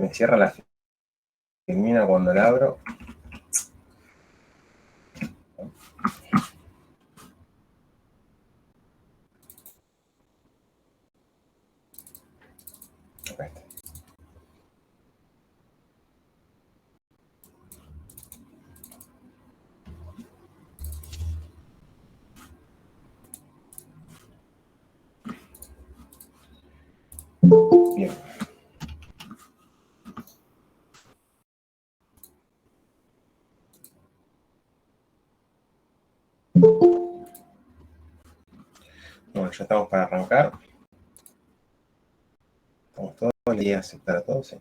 me cierra la filmina cuando la abro. Acá está. Bien. Bueno, ya estamos para arrancar. Estamos todos, le di a aceptar a todos, sí.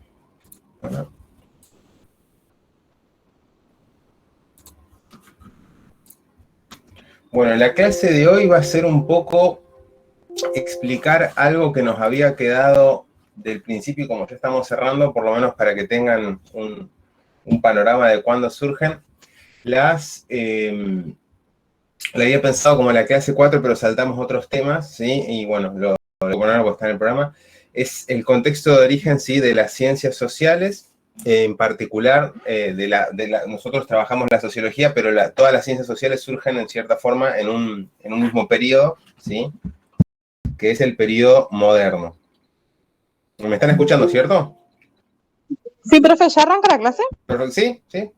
Bueno. Bueno, la clase de hoy va a ser un poco explicar algo que nos había quedado del principio, como ya estamos cerrando, por lo menos para que tengan un panorama de cuándo surgen. La había pensado como la clase 4, pero saltamos otros temas, ¿sí? Y bueno, lo ponemos está en el programa. Es el contexto de origen, ¿sí? De las ciencias sociales, en particular, nosotros trabajamos la sociología, pero todas las ciencias sociales surgen en cierta forma en un mismo periodo, ¿sí? Que es el periodo moderno. ¿Me están escuchando, cierto? Sí, profe, ¿ya arranca la clase? Perfecto. Sí, sí.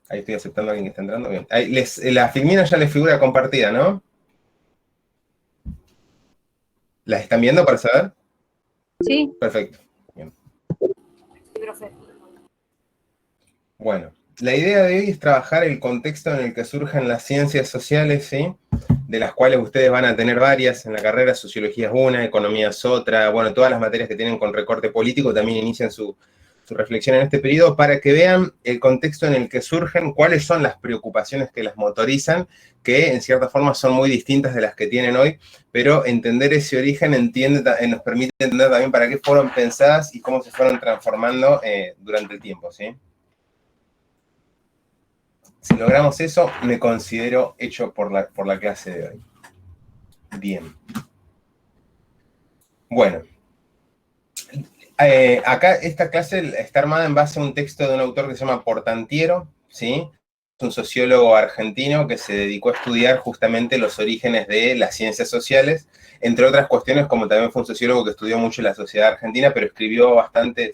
Ahí estoy aceptando a alguien que está entrando. Bien. Ahí la filmina ya les figura compartida, ¿no? ¿Las están viendo para saber? Sí. Perfecto. Bien. Sí, profe. Bueno, la idea de hoy es trabajar el contexto en el que surgen las ciencias sociales, ¿sí? De las cuales ustedes van a tener varias en la carrera. Sociología es una, economía es otra. Bueno, todas las materias que tienen con recorte político también inician su reflexión en este periodo para que vean el contexto en el que surgen, cuáles son las preocupaciones que las motorizan, que en cierta forma son muy distintas de las que tienen hoy, pero entender ese origen nos permite entender también para qué fueron pensadas y cómo se fueron transformando durante el tiempo, ¿sí? Si logramos eso, me considero hecho por la clase de hoy. Bien. Bueno. Acá esta clase está armada en base a un texto de un autor que se llama Portantiero, ¿sí? Es un sociólogo argentino que se dedicó a estudiar justamente los orígenes de las ciencias sociales, entre otras cuestiones, como también fue un sociólogo que estudió mucho la sociedad argentina, pero escribió bastante.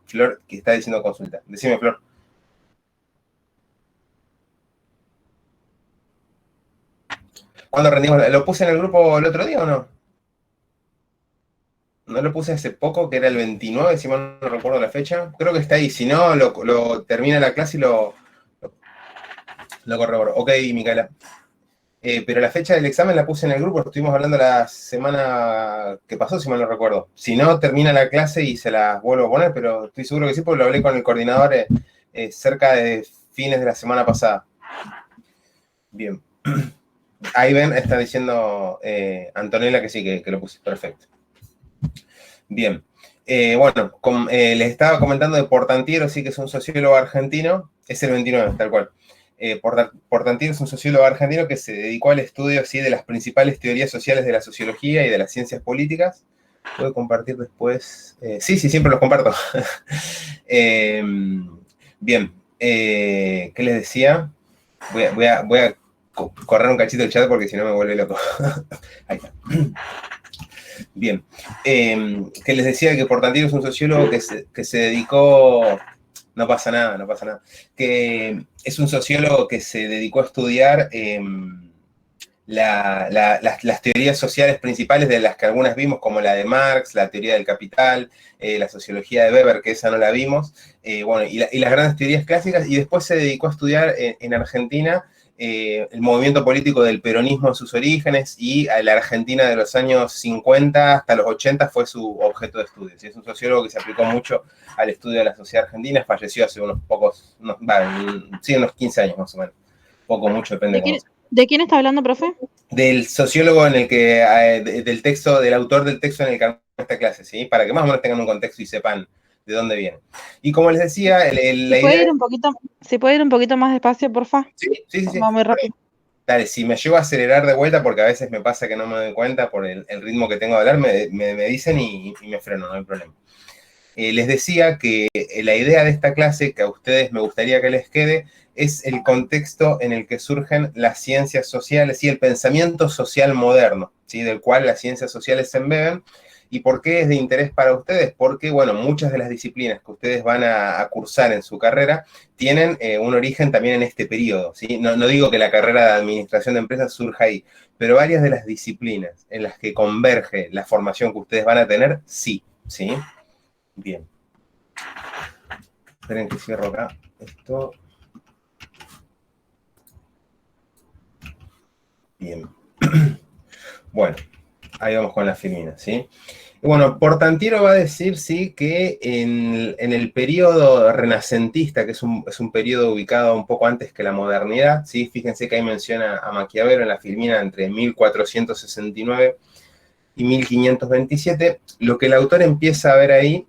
Flor, que está diciendo consulta. Decime, Flor. ¿Cuándo rendimos? ¿Lo puse en el grupo el otro día o no? No lo puse hace poco, que era el 29, si mal no recuerdo la fecha. Creo que está ahí. Si no, lo termina la clase y lo corroboro. Ok, Micaela. Pero la fecha del examen la puse en el grupo, estuvimos hablando la semana que pasó, si mal no recuerdo. Si no, termina la clase y se las vuelvo a poner, pero estoy seguro que sí, porque lo hablé con el coordinador cerca de fines de la semana pasada. Bien. Ahí ven, está diciendo Antonella que sí, que lo puse. Perfecto. Bien. Bueno, les estaba comentando de Portantiero, sí que es un sociólogo argentino, es el 29, tal cual. Portantiero es un sociólogo argentino que se dedicó al estudio, ¿sí? De las principales teorías sociales de la sociología y de las ciencias políticas. Puedo compartir después. Sí, siempre los comparto. Bien. ¿Qué les decía? Voy a correr un cachito el chat porque si no me vuelve loco. Ahí está. Bien, que les decía que Portantiero es un sociólogo que se dedicó, no pasa nada, que es un sociólogo que se dedicó a estudiar las teorías sociales principales, de las que algunas vimos, como la de Marx, la teoría del capital, la sociología de Weber, que esa no la vimos, bueno, y las grandes teorías clásicas, y después se dedicó a estudiar en Argentina el movimiento político del peronismo en sus orígenes, y a la Argentina de los años 50 hasta los 80 fue su objeto de estudio. ¿Sí? Es un sociólogo que se aplicó mucho al estudio de la sociedad argentina, falleció hace unos 15 años más o menos. Poco, mucho, depende de cómo se... ¿De quién está hablando, profe? Del sociólogo en el que, del texto, del autor del texto en el que armó esta clase, ¿sí? Para que más o menos tengan un contexto y sepan de dónde viene. Y como les decía, la idea... ¿Se puede ir un poquito más despacio, porfa? Sí. Va muy rápido. Dale, si me llego a acelerar de vuelta, porque a veces me pasa que no me doy cuenta por el ritmo que tengo de hablar, me dicen y me freno, no hay problema. Les decía que la idea de esta clase, que a ustedes me gustaría que les quede, es el contexto en el que surgen las ciencias sociales y el pensamiento social moderno, ¿sí? Del cual las ciencias sociales se embeben. ¿Y por qué es de interés para ustedes? Porque, bueno, muchas de las disciplinas que ustedes van a cursar en su carrera tienen un origen también en este periodo, ¿sí? No digo que la carrera de administración de empresas surja ahí, pero varias de las disciplinas en las que converge la formación que ustedes van a tener, sí, ¿sí? Bien. Esperen que cierro acá esto. Bien. Bueno, ahí vamos con la filmina, ¿sí? Y bueno, Portantiero va a decir, sí, que en el periodo renacentista, que es un periodo ubicado un poco antes que la modernidad, ¿sí? Fíjense que ahí menciona a Maquiavelo en la filmina entre 1469 y 1527. Lo que el autor empieza a ver ahí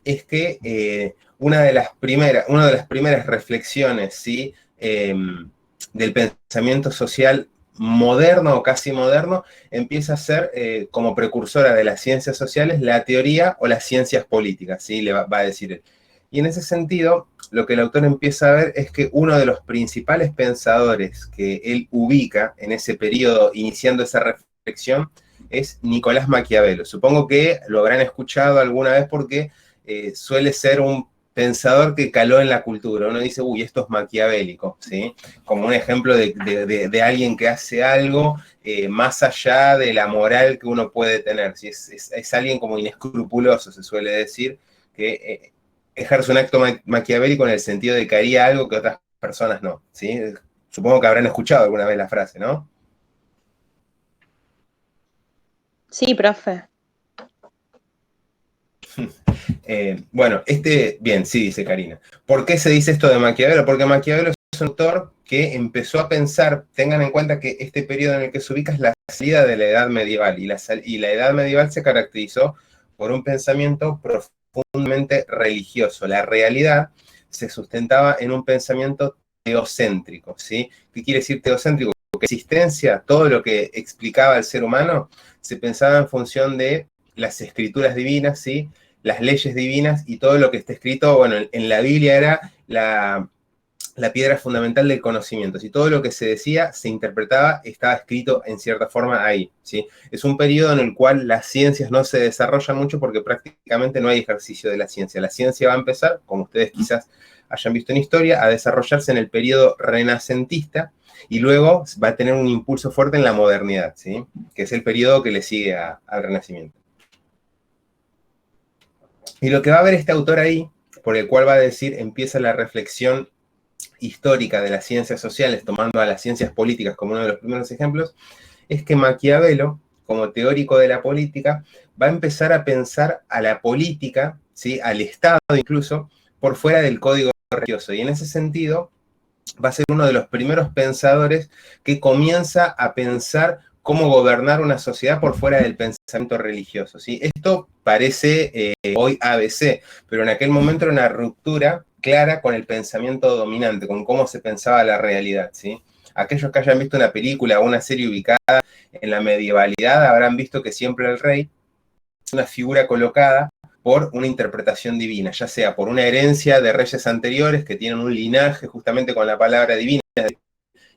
es que una de las primeras reflexiones, ¿sí? Del pensamiento social moderno o casi moderno, empieza a ser como precursora de las ciencias sociales la teoría o las ciencias políticas, ¿sí? Le va a decir él. Y en ese sentido, lo que el autor empieza a ver es que uno de los principales pensadores que él ubica en ese periodo, iniciando esa reflexión, es Nicolás Maquiavelo. Supongo que lo habrán escuchado alguna vez porque suele ser un pensador que caló en la cultura. Uno dice, uy, esto es maquiavélico, ¿sí? Como un ejemplo de alguien que hace algo más allá de la moral que uno puede tener. ¿Sí? Es alguien como inescrupuloso, se suele decir, que ejerce un acto maquiavélico en el sentido de que haría algo que otras personas no, ¿sí? Supongo que habrán escuchado alguna vez la frase, ¿no? Sí, profe. Bueno, bien, sí, dice Karina. ¿Por qué se dice esto de Maquiavelo? Porque Maquiavelo es un autor que empezó a pensar, tengan en cuenta que este periodo en el que se ubica es la salida de la Edad Medieval, y la Edad Medieval se caracterizó por un pensamiento profundamente religioso. La realidad se sustentaba en un pensamiento teocéntrico, ¿sí? ¿Qué quiere decir teocéntrico? Que existencia, todo lo que explicaba al ser humano, se pensaba en función de las escrituras divinas, ¿sí? Las leyes divinas y todo lo que está escrito, bueno, en la Biblia era la piedra fundamental del conocimiento. Si todo lo que se decía, se interpretaba, estaba escrito en cierta forma ahí, ¿sí? Es un periodo en el cual las ciencias no se desarrollan mucho porque prácticamente no hay ejercicio de la ciencia. La ciencia va a empezar, como ustedes quizás hayan visto en historia, a desarrollarse en el periodo renacentista y luego va a tener un impulso fuerte en la modernidad, ¿sí? Que es el periodo que le sigue al Renacimiento. Y lo que va a ver este autor ahí, por el cual va a decir, empieza la reflexión histórica de las ciencias sociales, tomando a las ciencias políticas como uno de los primeros ejemplos, es que Maquiavelo, como teórico de la política, va a empezar a pensar a la política, ¿sí? Al Estado incluso, por fuera del código religioso. Y en ese sentido, va a ser uno de los primeros pensadores que comienza a pensar cómo gobernar una sociedad por fuera del pensamiento religioso, ¿sí? Esto parece hoy ABC, pero en aquel momento era una ruptura clara con el pensamiento dominante, con cómo se pensaba la realidad, ¿sí? Aquellos que hayan visto una película o una serie ubicada en la medievalidad habrán visto que siempre el rey es una figura colocada por una interpretación divina, ya sea por una herencia de reyes anteriores que tienen un linaje justamente con la palabra divina,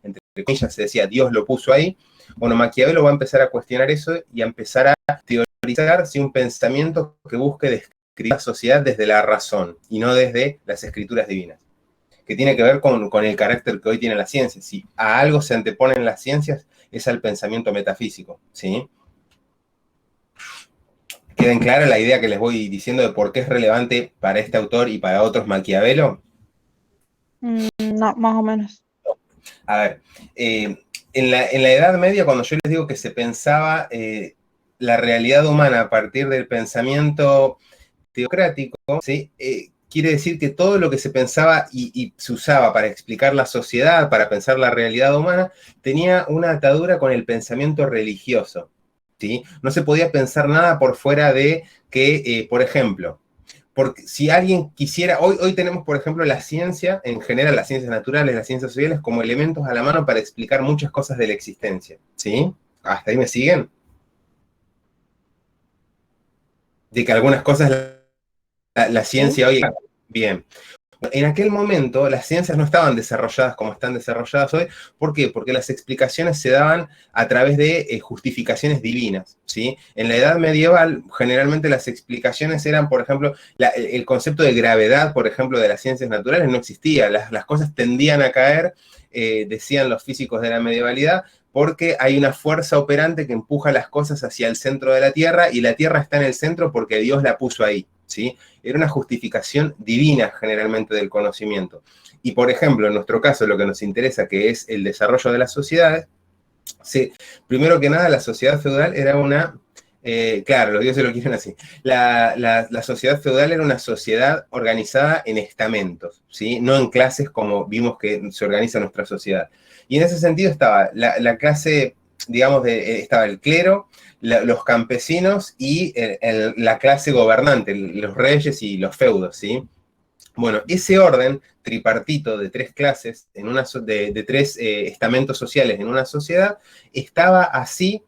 entre comillas se decía Dios lo puso ahí. Bueno, Maquiavelo va a empezar a cuestionar eso y a empezar a teorizar un pensamiento que busque describir la sociedad desde la razón y no desde las escrituras divinas, que tiene que ver con el carácter que hoy tiene la ciencia. Si a algo se anteponen las ciencias, es al pensamiento metafísico, ¿sí? ¿Queden clara la idea que les voy diciendo de por qué es relevante para este autor y para otros Maquiavelo? No, más o menos. A ver, en la Edad Media, cuando yo les digo que se pensaba la realidad humana a partir del pensamiento teocrático, ¿sí? Quiere decir que todo lo que se pensaba y se usaba para explicar la sociedad, para pensar la realidad humana, tenía una atadura con el pensamiento religioso, ¿sí? No se podía pensar nada por fuera de que, por ejemplo, porque si alguien quisiera, hoy tenemos, por ejemplo, la ciencia, en general, las ciencias naturales, las ciencias sociales, como elementos a la mano para explicar muchas cosas de la existencia, ¿sí? ¿Hasta ahí me siguen? De que algunas cosas la ¿Sí? ciencia hoy... Bien. En aquel momento las ciencias no estaban desarrolladas como están desarrolladas hoy. ¿Por qué? Porque las explicaciones se daban a través de justificaciones divinas, ¿sí? En la Edad Medieval, generalmente las explicaciones eran, por ejemplo, el concepto de gravedad, por ejemplo, de las ciencias naturales no existía. Las cosas tendían a caer, decían los físicos de la medievalidad, porque hay una fuerza operante que empuja las cosas hacia el centro de la Tierra y la Tierra está en el centro porque Dios la puso ahí, ¿sí? Era una justificación divina generalmente del conocimiento. Y por ejemplo, en nuestro caso, lo que nos interesa, que es el desarrollo de las sociedades, sí, primero que nada, la sociedad feudal era una... claro, los dioses lo quieren así. La sociedad feudal era una sociedad organizada en estamentos, ¿sí? No en clases como vimos que se organiza nuestra sociedad. Y en ese sentido estaba la clase, digamos, estaba el clero, los campesinos y la clase gobernante, los reyes y los feudos, ¿sí? Bueno, ese orden tripartito de tres clases, de tres estamentos sociales en una sociedad, estaba así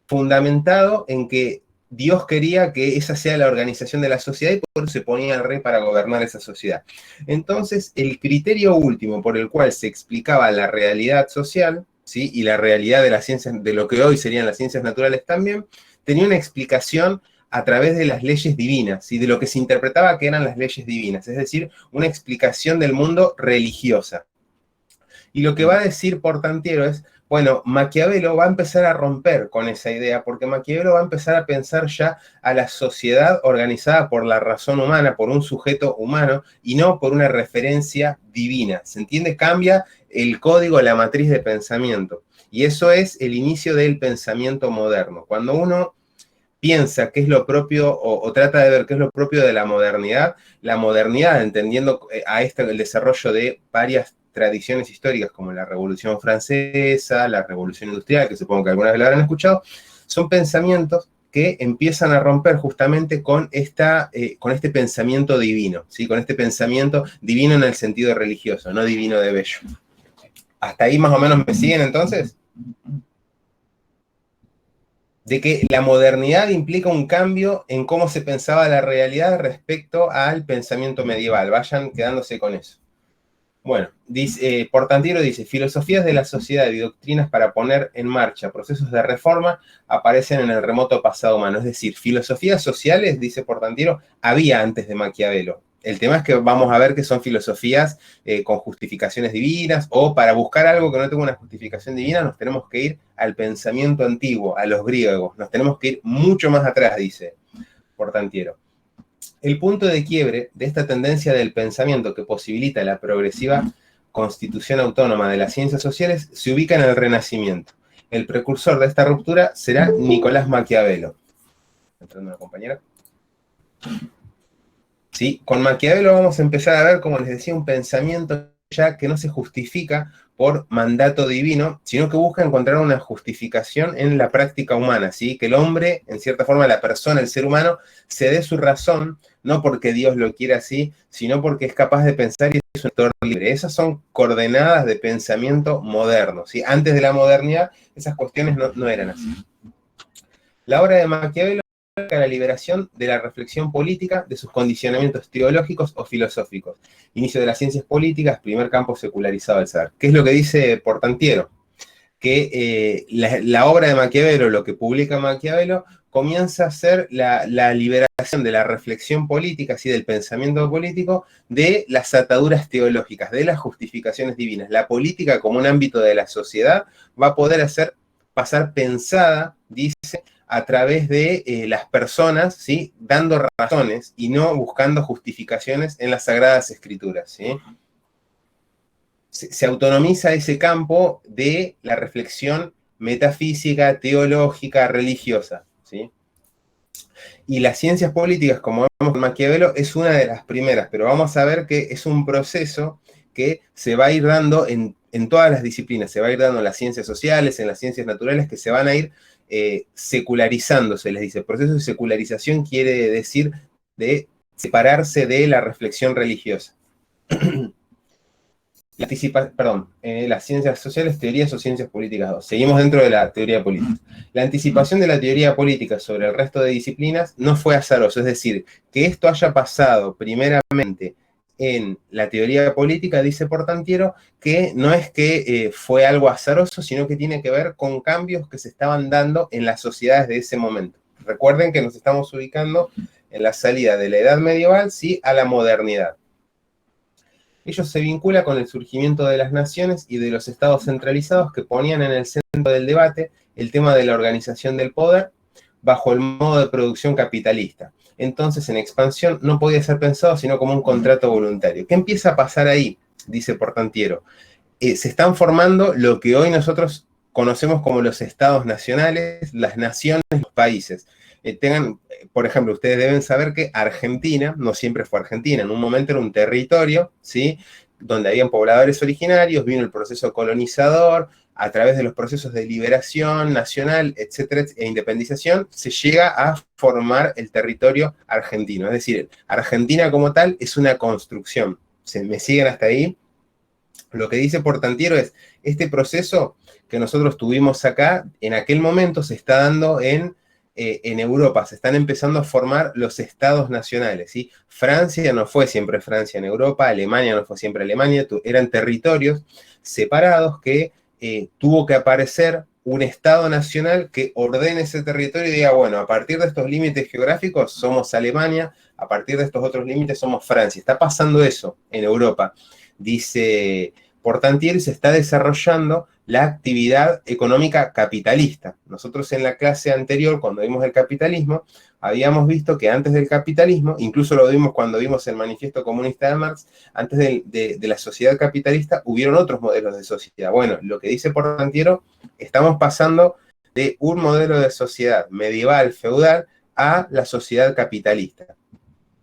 fundamentado en que Dios quería que esa sea la organización de la sociedad y por eso se ponía el rey para gobernar esa sociedad. Entonces, el criterio último por el cual se explicaba la realidad social, ¿sí? Y la realidad de las ciencias, de lo que hoy serían las ciencias naturales también, tenía una explicación a través de las leyes divinas y de lo que se interpretaba que eran las leyes divinas, es decir, una explicación del mundo religiosa. Y lo que va a decir Portantiero es, bueno, Maquiavelo va a empezar a romper con esa idea, porque Maquiavelo va a empezar a pensar ya a la sociedad organizada por la razón humana, por un sujeto humano, y no por una referencia divina. ¿Se entiende? Cambia el código, la matriz de pensamiento. Y eso es el inicio del pensamiento moderno. Cuando uno piensa qué es lo propio o trata de ver qué es lo propio de la modernidad, entendiendo el desarrollo de varias tradiciones históricas como la Revolución Francesa, la Revolución Industrial, que supongo que alguna vez la habrán escuchado, son pensamientos que empiezan a romper justamente con este pensamiento divino, ¿sí? Con este pensamiento divino en el sentido religioso, no divino de bello. ¿Hasta ahí más o menos me siguen entonces? De que la modernidad implica un cambio en cómo se pensaba la realidad respecto al pensamiento medieval. Vayan quedándose con eso. Bueno, Portantiero dice, filosofías de la sociedad y doctrinas para poner en marcha procesos de reforma aparecen en el remoto pasado humano. Es decir, filosofías sociales, dice Portantiero, había antes de Maquiavelo. El tema es que vamos a ver que son filosofías con justificaciones divinas, o para buscar algo que no tenga una justificación divina nos tenemos que ir al pensamiento antiguo, a los griegos. Nos tenemos que ir mucho más atrás, dice Portantiero. El punto de quiebre de esta tendencia del pensamiento que posibilita la progresiva constitución autónoma de las ciencias sociales se ubica en el Renacimiento. El precursor de esta ruptura será Nicolás Maquiavelo. Entrando una compañera. ¿Sí? Con Maquiavelo vamos a empezar a ver, como les decía, un pensamiento ya que no se justifica por mandato divino, sino que busca encontrar una justificación en la práctica humana, ¿sí? Que el hombre, en cierta forma, la persona, el ser humano, se dé su razón, no porque Dios lo quiera así, sino porque es capaz de pensar y es un actor libre. Esas son coordenadas de pensamiento moderno, ¿sí? Antes de la modernidad, esas cuestiones no eran así. La obra de Maquiavelo la liberación de la reflexión política de sus condicionamientos teológicos o filosóficos. Inicio de las ciencias políticas, primer campo secularizado del saber. ¿Qué es lo que dice Portantiero? Que la obra de Maquiavelo, lo que publica Maquiavelo, comienza a ser la liberación de la reflexión política, así del pensamiento político, de las ataduras teológicas, de las justificaciones divinas. La política como un ámbito de la sociedad va a poder pasar pensada, dice, a través de las personas, ¿sí? Dando razones y no buscando justificaciones en las Sagradas Escrituras, ¿sí? Se autonomiza ese campo de la reflexión metafísica, teológica, religiosa, ¿sí? Y las ciencias políticas, como vemos con Maquiavelo, es una de las primeras, pero vamos a ver que es un proceso que se va a ir dando en todas las disciplinas, se va a ir dando en las ciencias sociales, en las ciencias naturales, que se van a ir secularizando, se les dice. El proceso de secularización quiere decir de separarse de la reflexión religiosa. Las ciencias sociales, teorías o ciencias políticas 2. Seguimos dentro de la teoría política. La anticipación de la teoría política sobre el resto de disciplinas no fue azaroso, es decir, que esto haya pasado primeramente en la teoría política, dice Portantiero, que no es que fue algo azaroso, sino que tiene que ver con cambios que se estaban dando en las sociedades de ese momento. Recuerden que nos estamos ubicando en la salida de la edad medieval, sí, a la modernidad. Ello se vincula con el surgimiento de las naciones y de los estados centralizados que ponían en el centro del debate el tema de la organización del poder bajo el modo de producción capitalista. Entonces, en expansión no podía ser pensado sino como un contrato voluntario. ¿Qué empieza a pasar ahí? Dice Portantiero. Se están formando lo que hoy nosotros conocemos como los estados nacionales, las naciones, los países. Por ejemplo, ustedes deben saber que Argentina no siempre fue Argentina, en un momento era un territorio, ¿sí? Donde habían pobladores originarios, vino el proceso colonizador, a través de los procesos de liberación nacional, etcétera, e independización, se llega a formar el territorio argentino. Es decir, Argentina como tal es una construcción. ¿Me siguen hasta ahí? Lo que dice Portantiero es, este proceso que nosotros tuvimos acá, en aquel momento se está dando en Europa, se están empezando a formar los estados nacionales, ¿sí? Francia no fue siempre Francia en Europa, Alemania no fue siempre Alemania, eran territorios separados que tuvo que aparecer un estado nacional que ordene ese territorio y diga, bueno, a partir de estos límites geográficos somos Alemania, a partir de estos otros límites somos Francia. Está pasando eso en Europa. Dice Portantiero, se está desarrollando la actividad económica capitalista. Nosotros en la clase anterior, cuando vimos el capitalismo, habíamos visto que antes del capitalismo, incluso lo vimos cuando vimos el manifiesto comunista de Marx, antes de la sociedad capitalista hubieron otros modelos de sociedad. Bueno, lo que dice Portantiero, estamos pasando de un modelo de sociedad medieval, feudal, a la sociedad capitalista.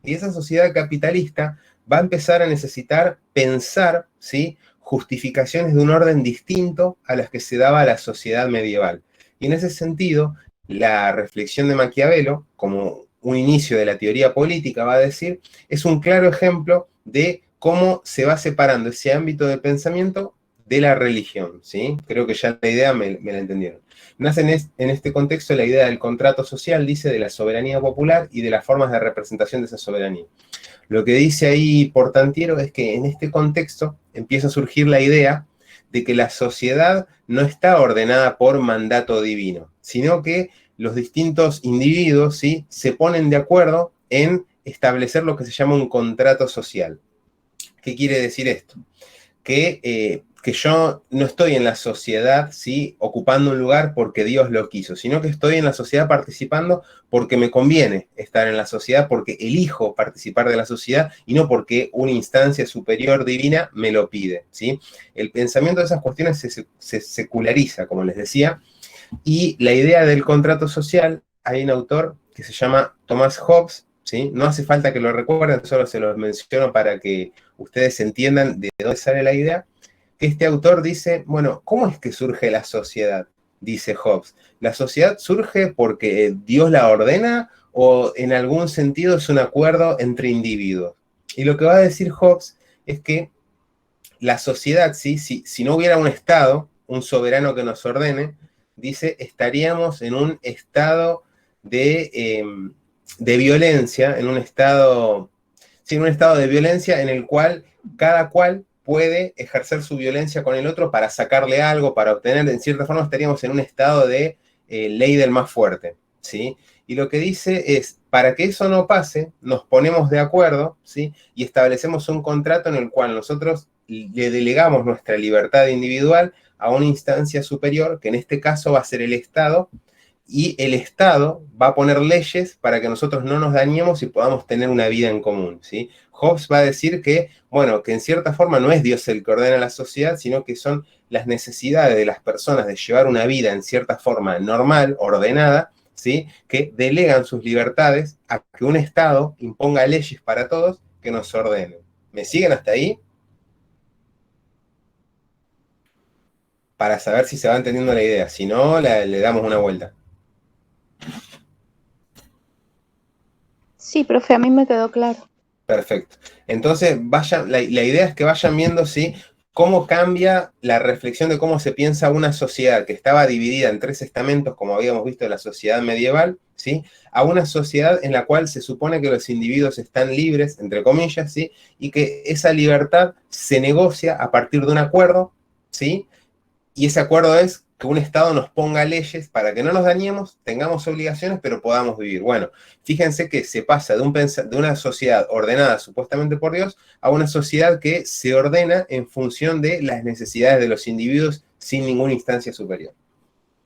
Y esa sociedad capitalista va a empezar a necesitar pensar, ¿sí?, justificaciones de un orden distinto a las que se daba a la sociedad medieval. Y en ese sentido, la reflexión de Maquiavelo, como un inicio de la teoría política, va a decir, es un claro ejemplo de cómo se va separando ese ámbito de pensamiento de la religión, ¿sí? Creo que ya la idea me la entendieron. Nace en este contexto la idea del contrato social, dice, de la soberanía popular y de las formas de representación de esa soberanía. Lo que dice ahí Portantiero es que en este contexto empieza a surgir la idea de que la sociedad no está ordenada por mandato divino, sino que los distintos individuos, ¿sí?, se ponen de acuerdo en establecer lo que se llama un contrato social. ¿Qué quiere decir esto? Que yo no estoy en la sociedad, ¿sí?, ocupando un lugar porque Dios lo quiso, sino que estoy en la sociedad participando porque me conviene estar en la sociedad, porque elijo participar de la sociedad y no porque una instancia superior divina me lo pide, ¿sí? El pensamiento de esas cuestiones se seculariza, como les decía, y la idea del contrato social, hay un autor que se llama Thomas Hobbes, ¿sí? No hace falta que lo recuerden, solo se los menciono para que ustedes entiendan de dónde sale la idea, que este autor dice, bueno, ¿cómo es que surge la sociedad? Dice Hobbes. ¿La sociedad surge porque Dios la ordena o en algún sentido es un acuerdo entre individuos? Y lo que va a decir Hobbes es que la sociedad, ¿sí?, si no hubiera un Estado, un soberano que nos ordene, dice, estaríamos en un estado de violencia, en un estado de violencia en el cual cada cual puede ejercer su violencia con el otro para sacarle algo, para obtener, en cierta forma estaríamos en un estado de ley del más fuerte, ¿sí? Y lo que dice es, para que eso no pase, nos ponemos de acuerdo, ¿sí?, y establecemos un contrato en el cual nosotros le delegamos nuestra libertad individual a una instancia superior, que en este caso va a ser el Estado, y el Estado va a poner leyes para que nosotros no nos dañemos y podamos tener una vida en común, ¿sí? Hobbes va a decir que, bueno, que en cierta forma no es Dios el que ordena la sociedad, sino que son las necesidades de las personas de llevar una vida en cierta forma normal, ordenada, ¿sí?, que delegan sus libertades a que un Estado imponga leyes para todos que nos ordenen. ¿Me siguen hasta ahí? Para saber si se va entendiendo la idea, si no, le damos una vuelta. Sí, profe, a mí me quedó claro. Perfecto. Entonces, la idea es que vayan viendo, ¿sí?, cómo cambia la reflexión de cómo se piensa una sociedad que estaba dividida en tres estamentos, como habíamos visto en la sociedad medieval, ¿sí?, a una sociedad en la cual se supone que los individuos están libres, entre comillas, ¿sí?, y que esa libertad se negocia a partir de un acuerdo, ¿sí?, y ese acuerdo es que un Estado nos ponga leyes para que no nos dañemos, tengamos obligaciones, pero podamos vivir. Bueno, fíjense que se pasa de una sociedad ordenada supuestamente por Dios a una sociedad que se ordena en función de las necesidades de los individuos sin ninguna instancia superior.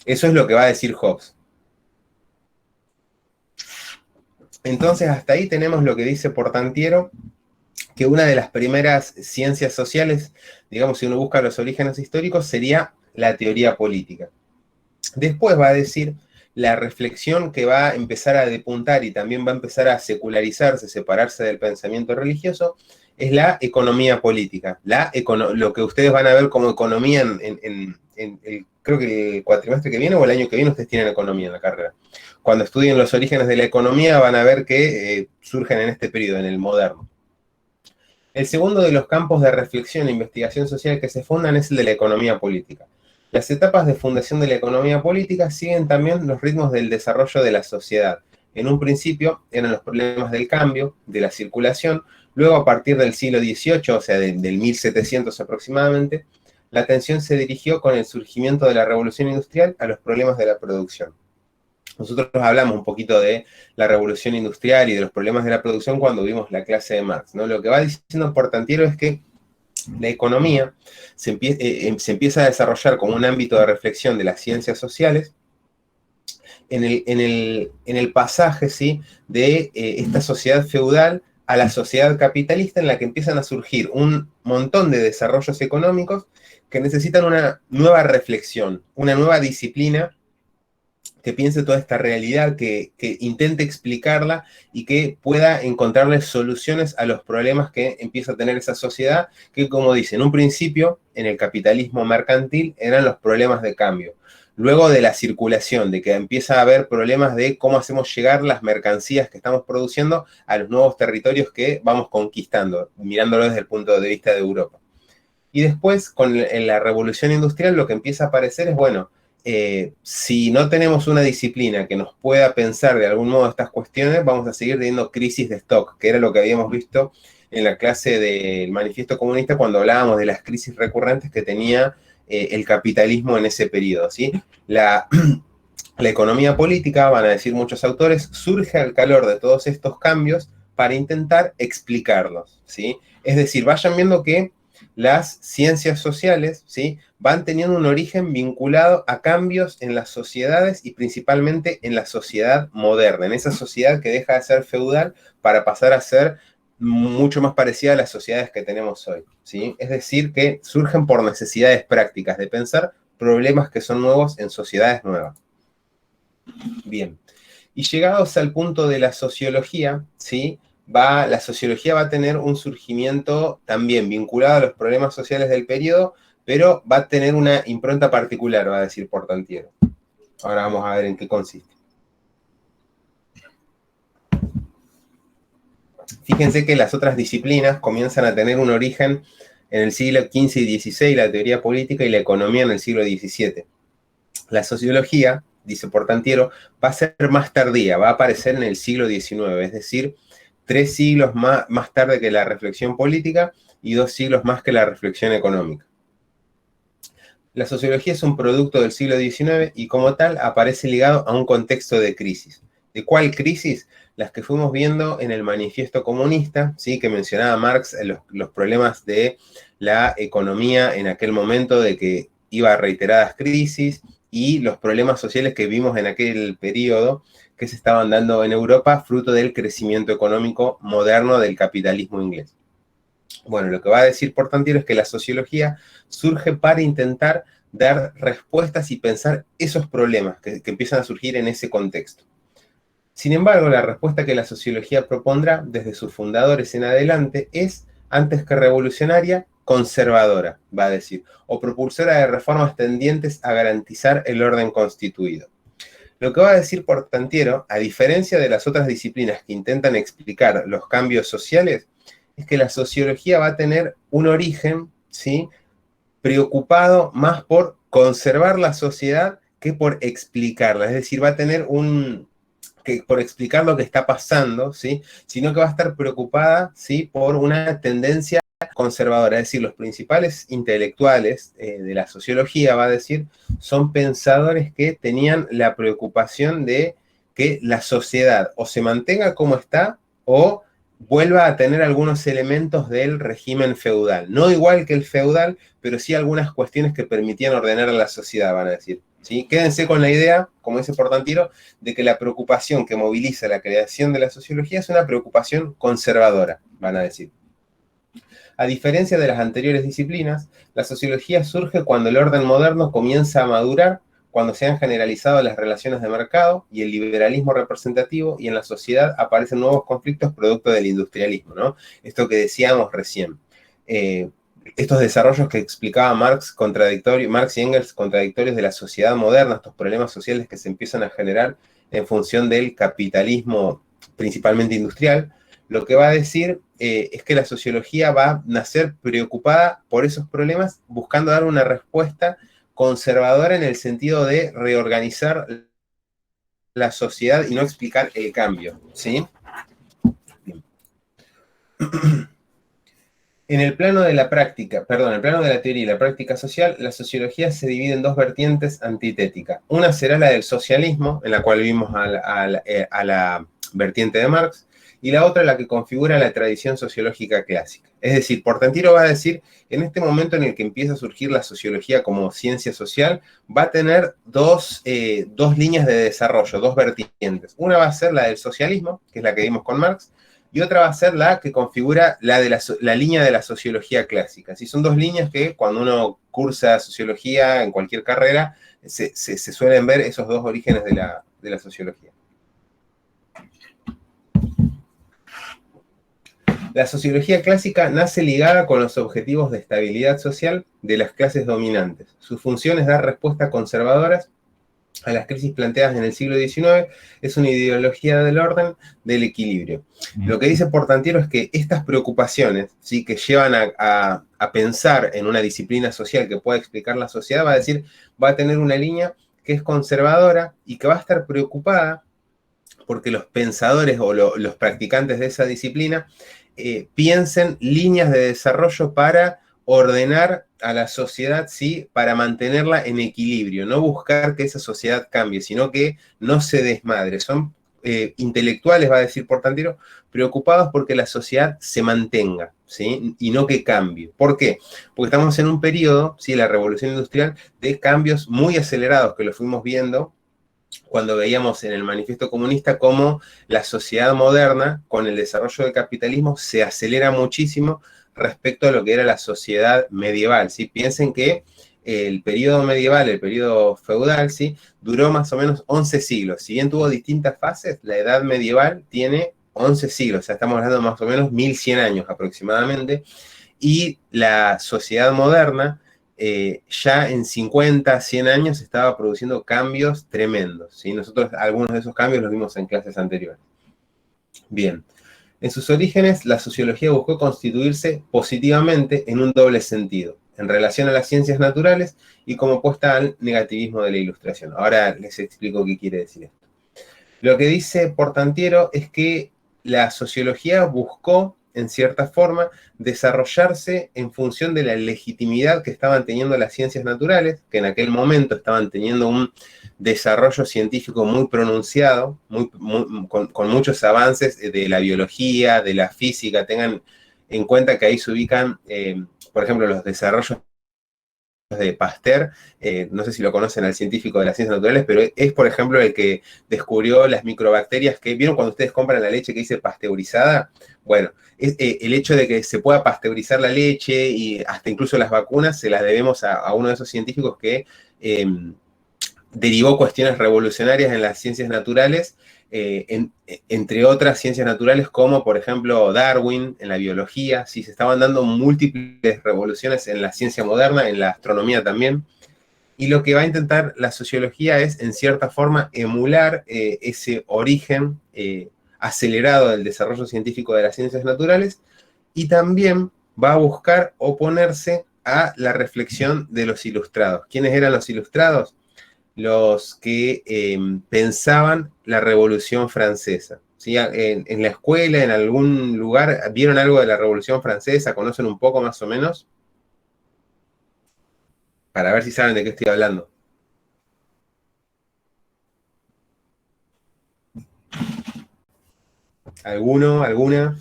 Eso es lo que va a decir Hobbes. Entonces, hasta ahí tenemos lo que dice Portantiero, que una de las primeras ciencias sociales, digamos, si uno busca los orígenes históricos, sería la teoría política. Después va a decir la reflexión que va a empezar a depuntar y también va a empezar a secularizarse, separarse del pensamiento religioso, es la economía política. Lo que ustedes van a ver como economía creo que el cuatrimestre que viene o el año que viene ustedes tienen economía en la carrera. Cuando estudien los orígenes de la economía van a ver que surgen en este periodo, en el moderno. El segundo de los campos de reflexión e investigación social que se fundan es el de la economía política. Las etapas de fundación de la economía política siguen también los ritmos del desarrollo de la sociedad. En un principio eran los problemas del cambio, de la circulación, luego a partir del siglo XVIII, o sea, del 1700 aproximadamente, la atención se dirigió con el surgimiento de la revolución industrial a los problemas de la producción. Nosotros hablamos un poquito de la revolución industrial y de los problemas de la producción cuando vimos la clase de Marx, ¿no? Lo que va diciendo Portantiero es que la economía se empieza a desarrollar como un ámbito de reflexión de las ciencias sociales en el pasaje, ¿sí?, de esta sociedad feudal a la sociedad capitalista, en la que empiezan a surgir un montón de desarrollos económicos que necesitan una nueva reflexión, una nueva disciplina que piense toda esta realidad, que intente explicarla y que pueda encontrarle soluciones a los problemas que empieza a tener esa sociedad, que, como dice, en un principio, en el capitalismo mercantil, eran los problemas de cambio. Luego de la circulación, de que empieza a haber problemas de cómo hacemos llegar las mercancías que estamos produciendo a los nuevos territorios que vamos conquistando, mirándolo desde el punto de vista de Europa. Y después, en la revolución industrial, lo que empieza a aparecer es, bueno, si no tenemos una disciplina que nos pueda pensar de algún modo estas cuestiones, vamos a seguir teniendo crisis de stock, que era lo que habíamos visto en la clase del Manifiesto Comunista cuando hablábamos de las crisis recurrentes que tenía el capitalismo en ese periodo, ¿sí? La economía política, van a decir muchos autores, surge al calor de todos estos cambios para intentar explicarlos, ¿sí? Es decir, vayan viendo que las ciencias sociales, ¿sí?, van teniendo un origen vinculado a cambios en las sociedades y principalmente en la sociedad moderna, en esa sociedad que deja de ser feudal para pasar a ser mucho más parecida a las sociedades que tenemos hoy, ¿sí? Es decir, que surgen por necesidades prácticas de pensar problemas que son nuevos en sociedades nuevas. Bien, y llegados al punto de la sociología, ¿sí?, la sociología va a tener un surgimiento también vinculado a los problemas sociales del periodo, pero va a tener una impronta particular, va a decir Portantiero. Ahora vamos a ver en qué consiste. Fíjense que las otras disciplinas comienzan a tener un origen en el siglo XV y XVI, la teoría política y la economía en el siglo XVII. La sociología, dice Portantiero, va a ser más tardía, va a aparecer en el siglo XIX, es decir, 3 siglos más tarde que la reflexión política y 2 siglos más que la reflexión económica. La sociología es un producto del siglo XIX y como tal aparece ligado a un contexto de crisis. ¿De cuál crisis? Las que fuimos viendo en el Manifiesto Comunista, ¿sí?, que mencionaba Marx, los problemas de la economía en aquel momento, de que iba a reiteradas crisis, y los problemas sociales que vimos en aquel periodo que se estaban dando en Europa, fruto del crecimiento económico moderno del capitalismo inglés. Bueno, lo que va a decir Portantiero es que la sociología surge para intentar dar respuestas y pensar esos problemas que empiezan a surgir en ese contexto. Sin embargo, la respuesta que la sociología propondrá desde sus fundadores en adelante es, antes que revolucionaria, conservadora, va a decir, o propulsora de reformas tendientes a garantizar el orden constituido. Lo que va a decir Portantiero, a diferencia de las otras disciplinas que intentan explicar los cambios sociales, es que la sociología va a tener un origen, ¿sí?, preocupado más por conservar la sociedad que por explicarla. Es decir, va a tener que por explicar lo que está pasando, ¿sí?, sino que va a estar preocupada, ¿sí?, por una tendencia conservadora. Es decir, los principales intelectuales de la sociología, va a decir, son pensadores que tenían la preocupación de que la sociedad o se mantenga como está o vuelva a tener algunos elementos del régimen feudal. No igual que el feudal, pero sí algunas cuestiones que permitían ordenar a la sociedad, van a decir. ¿Sí? Quédense con la idea, como dice Portantiero, de que la preocupación que moviliza la creación de la sociología es una preocupación conservadora, van a decir. A diferencia de las anteriores disciplinas, la sociología surge cuando el orden moderno comienza a madurar, cuando se han generalizado las relaciones de mercado y el liberalismo representativo, y en la sociedad aparecen nuevos conflictos producto del industrialismo, ¿no? Esto que decíamos recién. Estos desarrollos que explicaba Marx y Engels, contradictorios de la sociedad moderna, estos problemas sociales que se empiezan a generar en función del capitalismo principalmente industrial, lo que va a decir es que la sociología va a nacer preocupada por esos problemas, buscando dar una respuesta conservadora en el sentido de reorganizar la sociedad y no explicar el cambio, ¿sí? En el plano de la práctica, perdón, el plano de la teoría y la práctica social, la sociología se divide en dos vertientes antitéticas. Una será la del socialismo, en la cual vimos a la vertiente de Marx, y la otra la que configura la tradición sociológica clásica. Es decir, Portantiero va a decir, en este momento en el que empieza a surgir la sociología como ciencia social, va a tener dos líneas de desarrollo, dos vertientes. Una va a ser la del socialismo, que es la que vimos con Marx, y otra va a ser la que configura la línea de la sociología clásica. ¿Sí? Son dos líneas que cuando uno cursa sociología en cualquier carrera, se suelen ver esos dos orígenes de la sociología. La sociología clásica nace ligada con los objetivos de estabilidad social de las clases dominantes. Su función es dar respuestas conservadoras a las crisis planteadas en el siglo XIX, es una ideología del orden, del equilibrio. Lo que dice Portantiero es que estas preocupaciones, ¿sí?, que llevan a pensar en una disciplina social que pueda explicar la sociedad, va a decir, va a tener una línea que es conservadora y que va a estar preocupada porque los pensadores o los practicantes de esa disciplina piensen líneas de desarrollo para ordenar a la sociedad, sí, para mantenerla en equilibrio, no buscar que esa sociedad cambie, sino que no se desmadre. Son intelectuales, va a decir Portantiero, preocupados porque la sociedad se mantenga, ¿sí?, y no que cambie. ¿Por qué? Porque estamos en un periodo, ¿sí?, la revolución industrial, de cambios muy acelerados que lo fuimos viendo cuando veíamos en el manifiesto comunista cómo la sociedad moderna, con el desarrollo del capitalismo, se acelera muchísimo respecto a lo que era la sociedad medieval, ¿sí? Piensen que el periodo medieval, el periodo feudal, ¿sí?, duró más o menos 11 siglos. Si bien tuvo distintas fases, la edad medieval tiene 11 siglos, o sea, estamos hablando de más o menos 1100 años aproximadamente, y la sociedad moderna ya en 50, 100 años estaba produciendo cambios tremendos, ¿sí? Nosotros algunos de esos cambios los vimos en clases anteriores. Bien, en sus orígenes la sociología buscó constituirse positivamente en un doble sentido, en relación a las ciencias naturales y como opuesta al negativismo de la Ilustración. Ahora les explico qué quiere decir esto. Lo que dice Portantiero es que la sociología buscó, en cierta forma, desarrollarse en función de la legitimidad que estaban teniendo las ciencias naturales, que en aquel momento estaban teniendo un desarrollo científico muy pronunciado, con muchos avances de la biología, de la física. Tengan en cuenta que ahí se ubican, por ejemplo, los desarrollos de Pasteur, no sé si lo conocen al científico de las ciencias naturales, pero es, por ejemplo, el que descubrió las microbacterias que, ¿vieron cuando ustedes compran la leche que dice pasteurizada? Bueno, el hecho de que se pueda pasteurizar la leche y hasta incluso las vacunas se las debemos a uno de esos científicos que derivó cuestiones revolucionarias en las ciencias naturales, entre otras ciencias naturales como, por ejemplo, Darwin en la biología. Sí, se estaban dando múltiples revoluciones en la ciencia moderna, en la astronomía también. Y lo que va a intentar la sociología es, en cierta forma, emular ese origen acelerado del desarrollo científico de las ciencias naturales, y también va a buscar oponerse a la reflexión de los ilustrados. ¿Quiénes eran los ilustrados? Los que pensaban la Revolución Francesa. ¿Sí? En la escuela, en algún lugar, ¿vieron algo de la Revolución Francesa? ¿Conocen un poco más o menos? Para ver si saben de qué estoy hablando. ¿Alguno? ¿Alguna?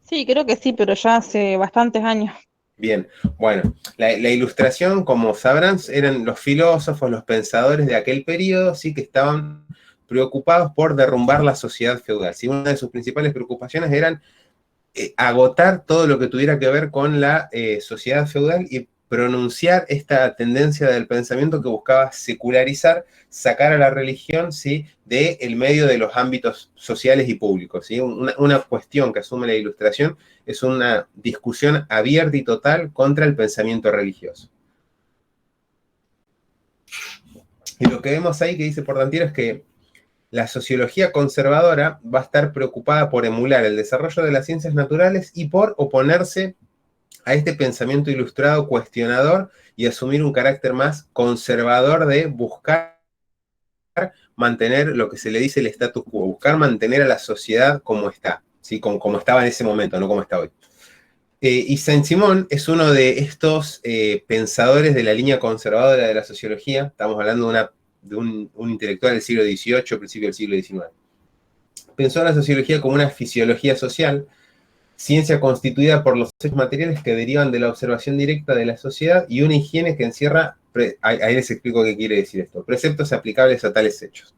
Sí, creo que sí, pero ya hace bastantes años. Bien, bueno, la ilustración, como sabrán, eran los filósofos, los pensadores de aquel periodo, sí, que estaban preocupados por derrumbar la sociedad feudal. ¿Sí? Una de sus principales preocupaciones eran agotar todo lo que tuviera que ver con la sociedad feudal y pronunciar esta tendencia del pensamiento que buscaba secularizar, sacar a la religión, ¿sí?, del medio de los ámbitos sociales y públicos. ¿Sí? Una cuestión que asume la Ilustración es una discusión abierta y total contra el pensamiento religioso. Y lo que vemos ahí que dice Portantiero es que la sociología conservadora va a estar preocupada por emular el desarrollo de las ciencias naturales y por oponerse a este pensamiento ilustrado cuestionador y asumir un carácter más conservador de buscar mantener lo que se le dice el status quo, buscar mantener a la sociedad como está, ¿sí? Como estaba en ese momento, no como está hoy. Y Saint-Simon es uno de estos pensadores de la línea conservadora de la sociología. Estamos hablando de un intelectual del siglo XVIII, principio del siglo XIX. Pensó en la sociología como una fisiología social, ciencia constituida por los hechos materiales que derivan de la observación directa de la sociedad y una higiene que encierra, ahí les explico qué quiere decir esto, preceptos aplicables a tales hechos.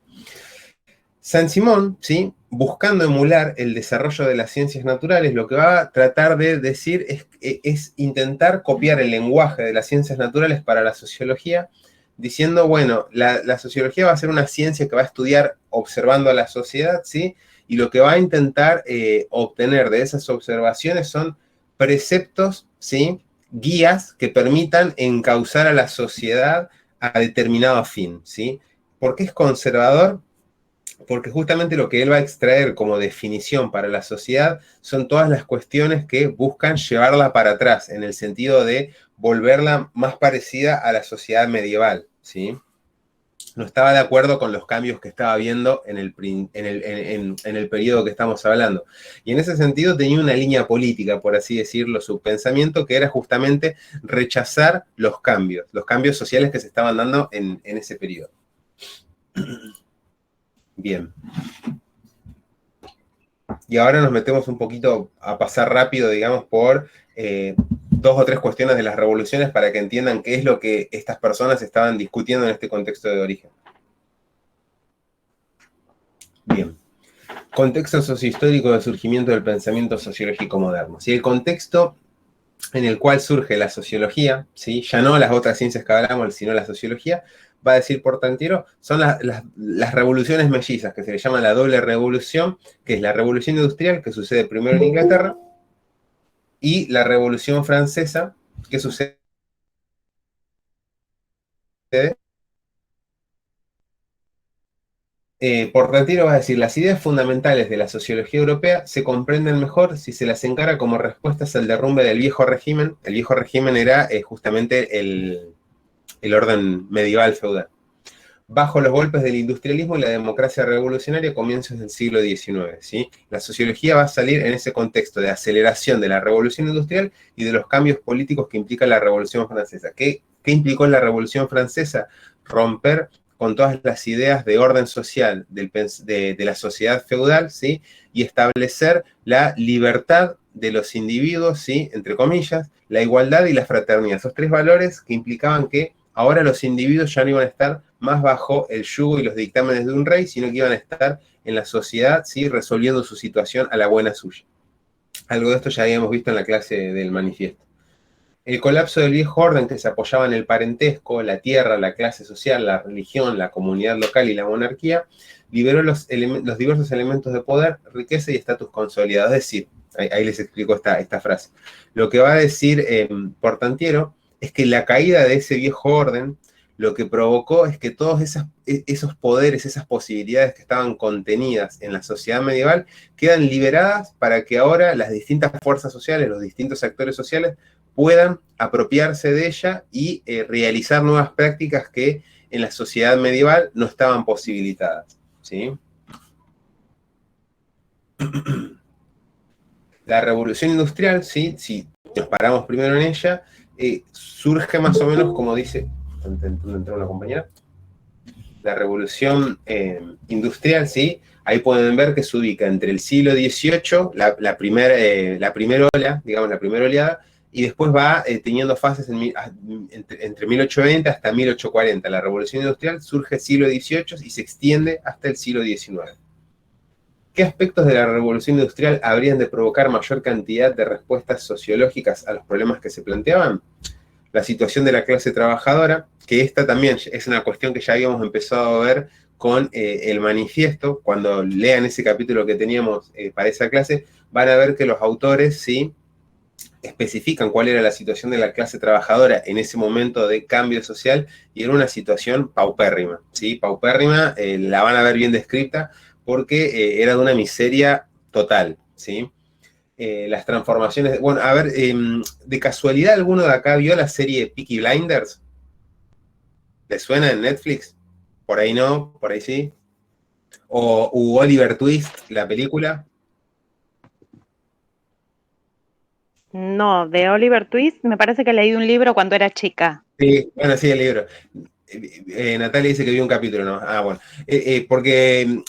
Saint-Simon, ¿sí?, buscando emular el desarrollo de las ciencias naturales, lo que va a tratar de decir es intentar copiar el lenguaje de las ciencias naturales para la sociología, diciendo, bueno, la sociología va a ser una ciencia que va a estudiar observando a la sociedad, ¿sí?, y lo que va a intentar obtener de esas observaciones son preceptos, ¿sí?, guías que permitan encauzar a la sociedad a determinado fin, ¿sí? ¿Por qué es conservador? Porque justamente lo que él va a extraer como definición para la sociedad son todas las cuestiones que buscan llevarla para atrás, en el sentido de volverla más parecida a la sociedad medieval, ¿sí? No estaba de acuerdo con los cambios que estaba viendo en el periodo que estamos hablando. Y en ese sentido tenía una línea política, por así decirlo, su pensamiento, que era justamente rechazar los cambios sociales que se estaban dando en ese periodo. Bien. Y ahora nos metemos un poquito a pasar rápido, digamos, por dos o tres cuestiones de las revoluciones para que entiendan qué es lo que estas personas estaban discutiendo en este contexto de origen. Bien. Contexto sociohistórico de surgimiento del pensamiento sociológico moderno. ¿Sí? El contexto en el cual surge la sociología, ¿sí?, ya no las otras ciencias que hablamos, sino la sociología, va a decir Portantiero, son las revoluciones mellizas, que se le llama la doble revolución, que es la revolución industrial, que sucede primero en Inglaterra, y la revolución francesa, que sucede Portantiero va a decir, las ideas fundamentales de la sociología europea se comprenden mejor si se las encara como respuestas al derrumbe del viejo régimen. El viejo régimen era justamente el orden medieval feudal. Bajo los golpes del industrialismo y la democracia revolucionaria a comienzos del siglo XIX. ¿Sí? La sociología va a salir en ese contexto de aceleración de la revolución industrial y de los cambios políticos que implica la revolución francesa. ¿Qué implicó la revolución francesa? Romper con todas las ideas de orden social de la sociedad feudal, ¿sí?, y establecer la libertad de los individuos, ¿sí?, entre comillas, la igualdad y la fraternidad. Esos tres valores que implicaban que ahora los individuos ya no iban a estar más bajo el yugo y los dictámenes de un rey, sino que iban a estar en la sociedad, ¿sí?, resolviendo su situación a la buena suya. Algo de esto ya habíamos visto en la clase del manifiesto. El colapso del viejo orden, que se apoyaba en el parentesco, la tierra, la clase social, la religión, la comunidad local y la monarquía, liberó los diversos elementos de poder, riqueza y estatus consolidado. Es decir, ahí les explico esta frase. Lo que va a decir Portantiero es que la caída de ese viejo orden lo que provocó es que todos esos poderes, esas posibilidades que estaban contenidas en la sociedad medieval, quedan liberadas para que ahora las distintas fuerzas sociales, los distintos actores sociales, puedan apropiarse de ella y realizar nuevas prácticas que en la sociedad medieval no estaban posibilitadas, ¿sí? La revolución industrial, ¿sí? Si nos paramos primero en ella, surge más o menos como dice, entró una compañera, la revolución industrial, ¿sí? Ahí pueden ver que se ubica entre el siglo XVIII, la primera ola, digamos, la primera oleada, y después va teniendo fases entre 1820 hasta 1840. La revolución industrial surge siglo XVIII y se extiende hasta el siglo XIX. ¿Qué aspectos de la revolución industrial habrían de provocar mayor cantidad de respuestas sociológicas a los problemas que se planteaban? La situación de la clase trabajadora, que esta también es una cuestión que ya habíamos empezado a ver con el manifiesto. Cuando lean ese capítulo que teníamos para esa clase, van a ver que los autores sí especifican cuál era la situación de la clase trabajadora en ese momento de cambio social, y era una situación paupérrima, ¿sí? Paupérrima, la van a ver bien descrita, porque era de una miseria total, ¿sí? Las transformaciones. Bueno, a ver, de casualidad, ¿alguno de acá vio la serie Peaky Blinders? ¿Le suena en Netflix? Por ahí no, por ahí sí. O Oliver Twist, la película. No, de Oliver Twist me parece que leí un libro cuando era chica. Sí, bueno, sí, el libro. Natalia dice que vio un capítulo, ¿no? Ah, bueno. Porque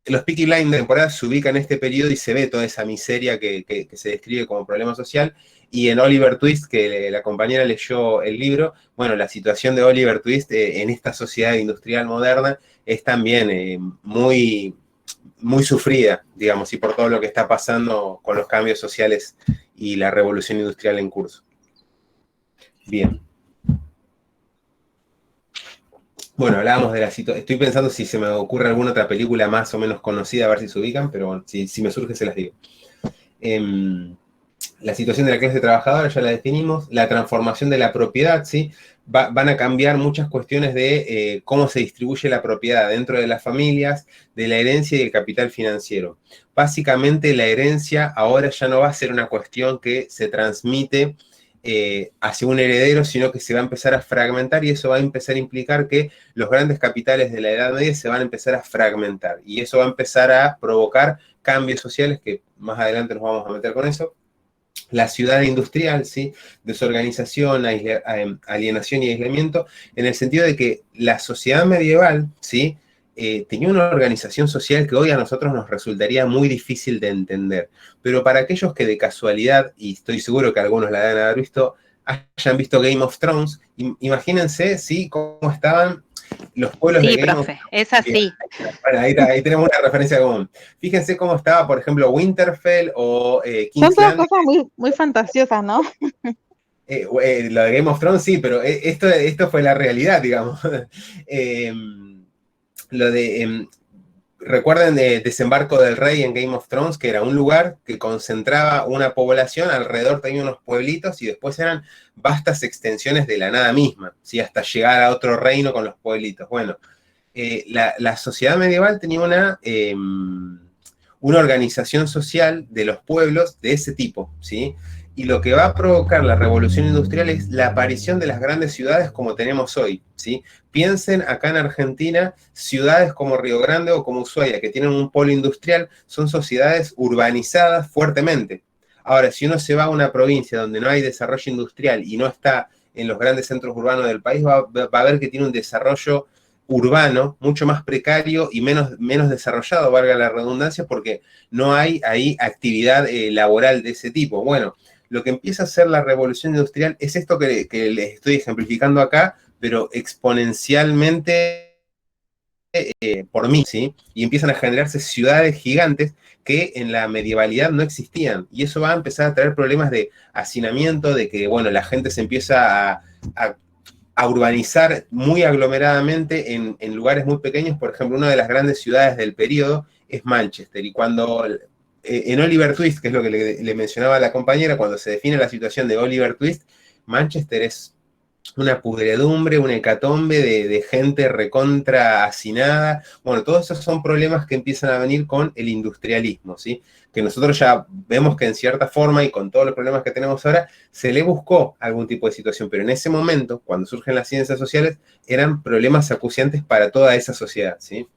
los Peaky Blinders temporada se ubican en este periodo y se ve toda esa miseria que se describe como problema social. Y en Oliver Twist, que la compañera leyó el libro, bueno, la situación de Oliver Twist en esta sociedad industrial moderna es también muy, muy sufrida, digamos, y por todo lo que está pasando con los cambios sociales y la revolución industrial en curso. Bien. Bueno, hablábamos de la situación. Estoy pensando si se me ocurre alguna otra película más o menos conocida, a ver si se ubican, pero bueno, si me surge se las digo. La situación de la clase trabajadora ya la definimos. La transformación de la propiedad, ¿sí? Van a cambiar muchas cuestiones de cómo se distribuye la propiedad dentro de las familias, de la herencia y el capital financiero. Básicamente la herencia ahora ya no va a ser una cuestión que se transmite hacia un heredero, sino que se va a empezar a fragmentar, y eso va a empezar a implicar que los grandes capitales de la Edad Media se van a empezar a fragmentar, y eso va a empezar a provocar cambios sociales, que más adelante nos vamos a meter con eso. La ciudad industrial, ¿sí? Desorganización, alienación y aislamiento, en el sentido de que la sociedad medieval, ¿sí? Tenía una organización social que hoy a nosotros nos resultaría muy difícil de entender. Pero para aquellos que de casualidad, y estoy seguro que algunos la deben haber visto, hayan visto Game of Thrones, imagínense, ¿sí? Cómo estaban los pueblos Sí, de Game of profe, es así. Bueno, ahí tenemos una referencia común. Fíjense cómo estaba, por ejemplo, Winterfell o Son King's todas Landing. cosas muy, muy fantasiosas, ¿no? Lo de Game of Thrones sí, pero esto fue la realidad, digamos. Lo de, recuerden Desembarco del Rey en Game of Thrones, que era un lugar que concentraba una población, alrededor tenía unos pueblitos y después eran vastas extensiones de la nada misma, ¿sí? Hasta llegar a otro reino con los pueblitos. Bueno, la sociedad medieval tenía una organización social de los pueblos de ese tipo, ¿sí? Y lo que va a provocar la revolución industrial es la aparición de las grandes ciudades como tenemos hoy, ¿sí? Piensen acá en Argentina, ciudades como Río Grande o como Ushuaia, que tienen un polo industrial, son sociedades urbanizadas fuertemente. Ahora, si uno se va a una provincia donde no hay desarrollo industrial y no está en los grandes centros urbanos del país, va a ver que tiene un desarrollo urbano mucho más precario y menos desarrollado, valga la redundancia, porque no hay ahí actividad laboral de ese tipo. Bueno, lo que empieza a hacer la revolución industrial es esto que les estoy ejemplificando acá, pero exponencialmente por mí, ¿sí? Y empiezan a generarse ciudades gigantes que en la medievalidad no existían. Y eso va a empezar a traer problemas de hacinamiento, de que, bueno, la gente se empieza a urbanizar muy aglomeradamente en lugares muy pequeños. Por ejemplo, una de las grandes ciudades del periodo es Manchester. Y cuando en Oliver Twist, que es lo que le mencionaba a la compañera, cuando se define la situación de Oliver Twist, Manchester es una pudredumbre, una hecatombe de gente recontra hacinada. Bueno, todos esos son problemas que empiezan a venir con el industrialismo, ¿sí? Que nosotros ya vemos que en cierta forma y con todos los problemas que tenemos ahora, se le buscó algún tipo de situación, pero en ese momento, cuando surgen las ciencias sociales, eran problemas acuciantes para toda esa sociedad, ¿sí?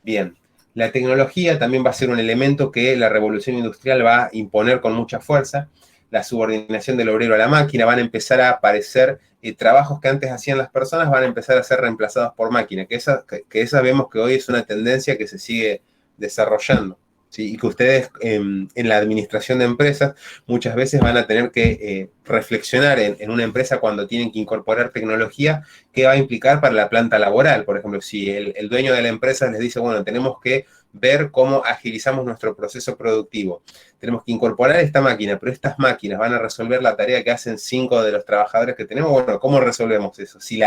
Bien, la tecnología también va a ser un elemento que la revolución industrial va a imponer con mucha fuerza. La subordinación del obrero a la máquina, van a empezar a aparecer trabajos que antes hacían las personas, van a empezar a ser reemplazados por máquina, que esa vemos que hoy es una tendencia que se sigue desarrollando, ¿sí? Y que ustedes en la administración de empresas muchas veces van a tener que reflexionar en una empresa cuando tienen que incorporar tecnología, qué va a implicar para la planta laboral. Por ejemplo, si el dueño de la empresa les dice, bueno, tenemos que ver cómo agilizamos nuestro proceso productivo. Tenemos que incorporar esta máquina, pero estas máquinas van a resolver la tarea que hacen 5 de los trabajadores que tenemos. Bueno, ¿cómo resolvemos eso? Si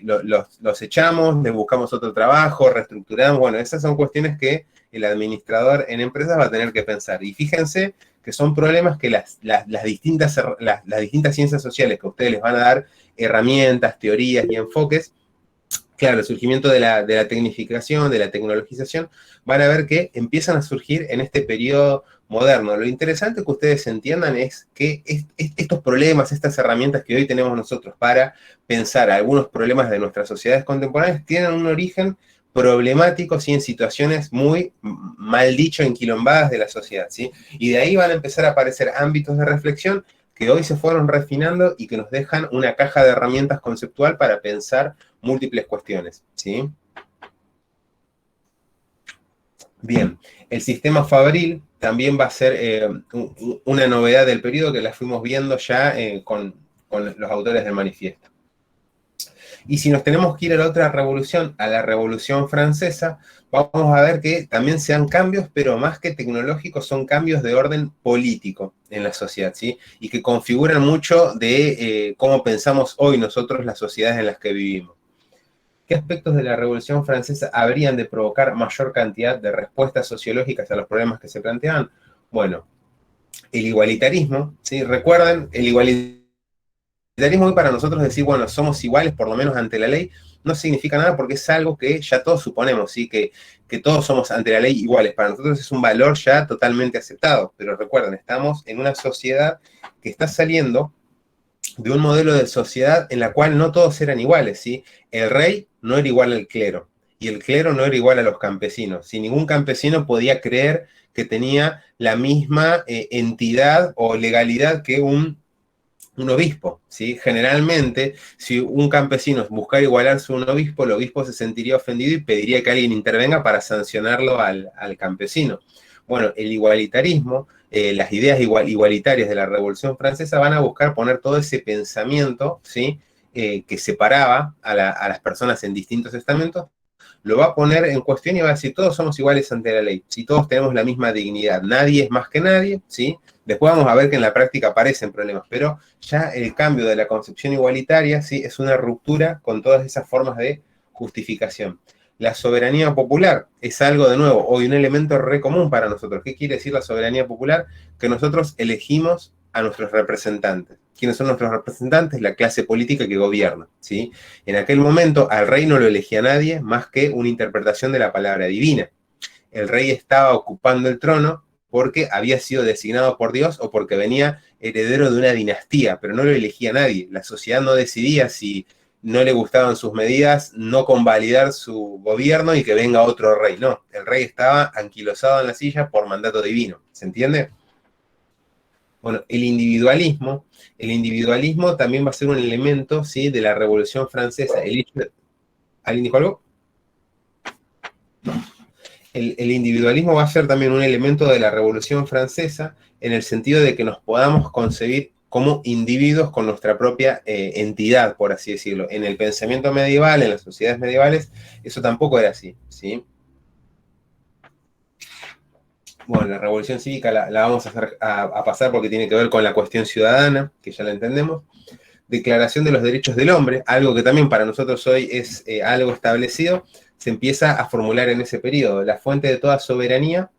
los echamos, les buscamos otro trabajo, reestructuramos. Bueno, esas son cuestiones que el administrador en empresas va a tener que pensar. Y fíjense que son problemas que las distintas ciencias sociales que ustedes les van a dar herramientas, teorías y enfoques, claro, el surgimiento de la tecnificación, de la tecnologización, van a ver que empiezan a surgir en este periodo moderno. Lo interesante que ustedes entiendan es que estos problemas, estas herramientas que hoy tenemos nosotros para pensar algunos problemas de nuestras sociedades contemporáneas, tienen un origen problemático, ¿sí? En situaciones muy, mal dicho, enquilombadas de la sociedad, ¿sí? Y de ahí van a empezar a aparecer ámbitos de reflexión que hoy se fueron refinando y que nos dejan una caja de herramientas conceptual para pensar múltiples cuestiones, ¿sí? Bien, el sistema fabril también va a ser una novedad del periodo que la fuimos viendo ya con los autores del manifiesto. Y si nos tenemos que ir a la otra revolución, a la Revolución Francesa, vamos a ver que también se dan cambios, pero más que tecnológicos, son cambios de orden político en la sociedad, ¿sí? Y que configuran mucho de cómo pensamos hoy nosotros las sociedades en las que vivimos. ¿Qué aspectos de la Revolución Francesa habrían de provocar mayor cantidad de respuestas sociológicas a los problemas que se planteaban? Bueno, el igualitarismo, ¿sí? Recuerden, el igualitarismo hoy para nosotros decir, bueno, somos iguales por lo menos ante la ley, no significa nada porque es algo que ya todos suponemos, ¿sí? Que todos somos ante la ley iguales. Para nosotros es un valor ya totalmente aceptado, pero recuerden, estamos en una sociedad que está saliendo de un modelo de sociedad en la cual no todos eran iguales, ¿sí? El rey no era igual al clero, y el clero no era igual a los campesinos. Si ningún campesino podía creer que tenía la misma entidad o legalidad que un obispo, ¿sí? Generalmente, si un campesino buscara igualarse a un obispo, el obispo se sentiría ofendido y pediría que alguien intervenga para sancionarlo al campesino. Bueno, el igualitarismo, las ideas igualitarias de la Revolución Francesa van a buscar poner todo ese pensamiento, ¿sí? Que separaba a las personas en distintos estamentos, lo va a poner en cuestión y va a decir, todos somos iguales ante la ley, si todos tenemos la misma dignidad, nadie es más que nadie, ¿sí? Después vamos a ver que en la práctica aparecen problemas, pero ya el cambio de la concepción igualitaria, ¿sí? Es una ruptura con todas esas formas de justificación. La soberanía popular es algo, de nuevo, hoy un elemento re común para nosotros. ¿Qué quiere decir la soberanía popular? Que nosotros elegimos a nuestros representantes. ¿Quiénes son nuestros representantes? La clase política que gobierna, ¿sí? En aquel momento al rey no lo elegía nadie más que una interpretación de la palabra divina. El rey estaba ocupando el trono porque había sido designado por Dios o porque venía heredero de una dinastía, pero no lo elegía nadie. La sociedad no decidía si no le gustaban sus medidas, no convalidar su gobierno y que venga otro rey. No, el rey estaba anquilosado en la silla por mandato divino. ¿Se entiende? Bueno, el individualismo también va a ser un elemento, ¿sí? De la Revolución Francesa. ¿Alguien dijo algo? El individualismo va a ser también un elemento de la Revolución Francesa en el sentido de que nos podamos concebir como individuos con nuestra propia entidad, por así decirlo. En el pensamiento medieval, en las sociedades medievales, eso tampoco era así, ¿sí? Bueno, la revolución cívica la vamos a pasar porque tiene que ver con la cuestión ciudadana, que ya la entendemos. Declaración de los Derechos del Hombre, algo que también para nosotros hoy es algo establecido, se empieza a formular en ese periodo. La fuente de toda soberanía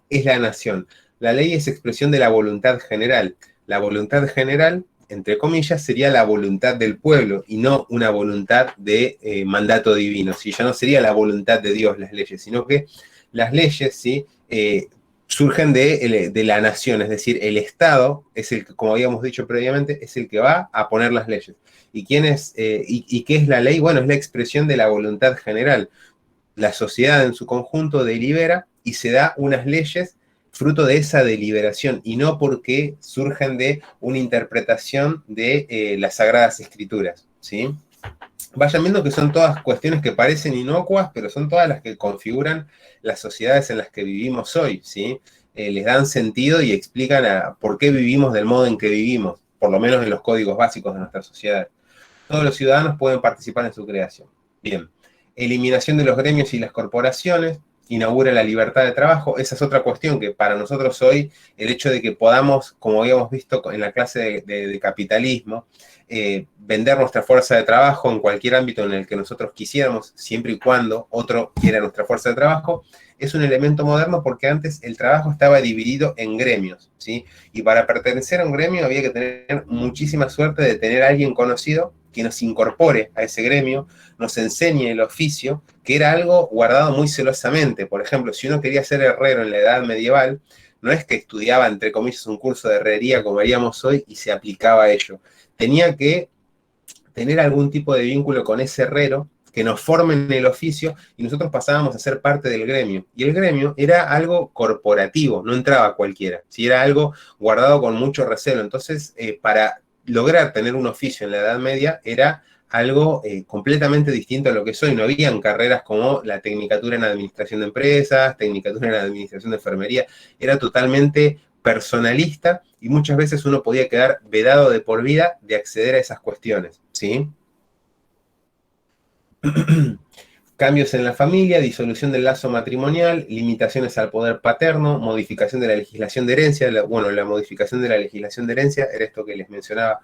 es la nación. La ley es expresión de la voluntad general. La voluntad general entre comillas, sería la voluntad del pueblo y no una voluntad de mandato divino. ¿Sí? Ya no sería la voluntad de Dios las leyes, sino que las leyes, ¿sí? Surgen de la nación, es decir, el Estado es el que, como habíamos dicho previamente, es el que va a poner las leyes. ¿Y quién es, y qué es la ley? Bueno, es la expresión de la voluntad general. La sociedad en su conjunto delibera y se da unas leyes fruto de esa deliberación y no porque surgen de una interpretación de las Sagradas Escrituras, ¿sí? Vayan viendo que son todas cuestiones que parecen inocuas, pero son todas las que configuran las sociedades en las que vivimos hoy, ¿sí? Les dan sentido y explican por qué vivimos del modo en que vivimos, por lo menos en los códigos básicos de nuestra sociedad. Todos los ciudadanos pueden participar en su creación. Bien, eliminación de los gremios y las corporaciones, inaugura la libertad de trabajo. Esa es otra cuestión que para nosotros hoy, el hecho de que podamos, como habíamos visto en la clase de capitalismo, vender nuestra fuerza de trabajo en cualquier ámbito en el que nosotros quisiéramos, siempre y cuando otro quiera nuestra fuerza de trabajo, es un elemento moderno porque antes el trabajo estaba dividido en gremios, ¿sí? Y para pertenecer a un gremio había que tener muchísima suerte de tener a alguien conocido que nos incorpore a ese gremio, nos enseñe el oficio, que era algo guardado muy celosamente. Por ejemplo, si uno quería ser herrero en la edad medieval, no es que estudiaba, entre comillas, un curso de herrería como haríamos hoy y se aplicaba a ello. Tenía que tener algún tipo de vínculo con ese herrero, que nos formen en el oficio y nosotros pasábamos a ser parte del gremio. Y el gremio era algo corporativo, no entraba cualquiera, ¿sí? Era algo guardado con mucho recelo. Entonces, para lograr tener un oficio en la Edad Media era algo completamente distinto a lo que es hoy. No habían carreras como la tecnicatura en administración de empresas, tecnicatura en administración de enfermería. Era totalmente personalista y muchas veces uno podía quedar vedado de por vida de acceder a esas cuestiones, ¿sí? Cambios en la familia, disolución del lazo matrimonial, limitaciones al poder paterno, modificación de la legislación de herencia. La modificación de la legislación de herencia era esto que les mencionaba